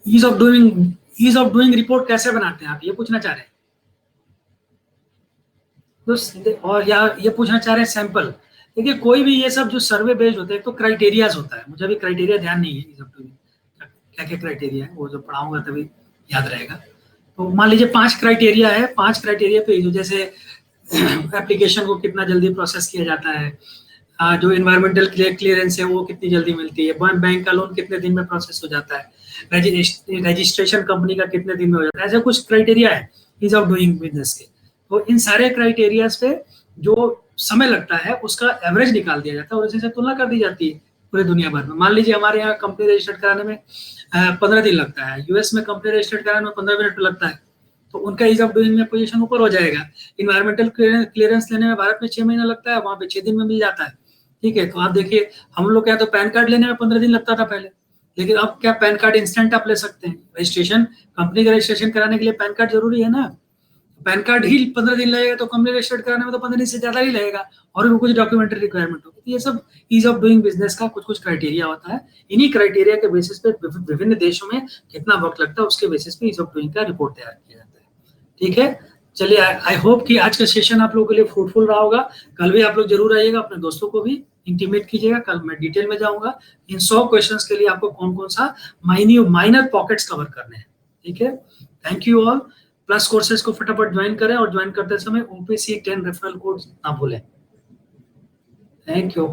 ईज ऑफ डूइंग रिपोर्ट कैसे बनाते हैं आप, ये पूछना चाह रहे हैं तो, और या ये पूछना चाह रहे हैं सैंपल। देखिए कोई भी ये सब जो सर्वे बेस्ड होते हैं तो क्राइटेरियाज होता है, मुझे अभी क्राइटेरिया ध्यान नहीं है ईज ऑफ डूइंग क्या क्या क्राइटेरिया है, वो जो पढ़ाऊंगा तभी याद रहेगा। तो मान लीजिए 5 क्राइटेरिया है, 5 क्राइटेरिया पे जैसे एप्लीकेशन को कितना जल्दी प्रोसेस किया जाता है, जो एनवायरमेंटल क्लियरेंस है वो कितनी जल्दी मिलती है, बैंक का लोन कितने दिन में प्रोसेस हो जाता है, रजिस्ट्रेशन कंपनी का कितने दिन में हो जाता है, ऐसे कुछ क्राइटेरिया है ईज ऑफ डूइंग बिजनेस के। तो इन सारे क्राइटेरियाज पे जो समय लगता है उसका एवरेज निकाल दिया जाता है और इसी से तुलना कर दी जाती है पूरी दुनिया भर में। मान लीजिए हमारे यहाँ कंपनी रजिस्टर्ड कराने में 15 दिन लगता है, यूएस में कंपनी रजिस्टर्ड कराने में 15 मिनट लगता है, तो उनका ईज ऑफ डूइंग में पोजीशन ऊपर हो जाएगा। इन्वायरमेंटल क्लियरेंस लेने में भारत में 6 महीना लगता है, वहाँ पे 6 दिन में मिल जाता है, ठीक है। तो आप देखिए हम लोग क्या, तो पैन कार्ड लेने में 15 दिन लगता था पहले, लेकिन अब क्या पैन कार्ड इंस्टेंट आप ले सकते हैं। रजिस्ट्रेशन, कंपनी का रजिस्ट्रेशन कराने के लिए पैन कार्ड जरूरी है ना, पैन कार्ड ही 15 दिन लगेगा, तो कंपनी रजिस्टर्ड कराने में तो 15 दिन से ज्यादा ही लगेगा, और भी कुछ डॉक्यूमेंट्री रिक्वायरमेंट होगी। तो ये सब ईज ऑफ डूइंग बिजनेस का कुछ कुछ क्राइटेरिया होता है। इन्हीं क्राइटेरिया के बेसिस पे विभिन्न देशों में कितना वक्त लगता है उसके बेसिस पे ईज ऑफ डूइंग का रिपोर्ट तैयार किया जाता है, ठीक है। चलिए, आई होप कि आज का सेशन आप लोगों के लिए फ्रूटफुल रहा होगा। कल भी आप लोग जरूर आइएगा, अपने दोस्तों को भी इंटीमेट कीजिएगा। कल मैं डिटेल में जाऊंगा इन 100 क्वेश्चंस के लिए आपको कौन कौन सा माइनर पॉकेट्स कवर करने हैं। ठीक है, thank you all. Plus courses को फटाफट ज्वाइन करें और ज्वाइन करते समय OPC 10 रेफरल कोड ना भूलें। Thank you.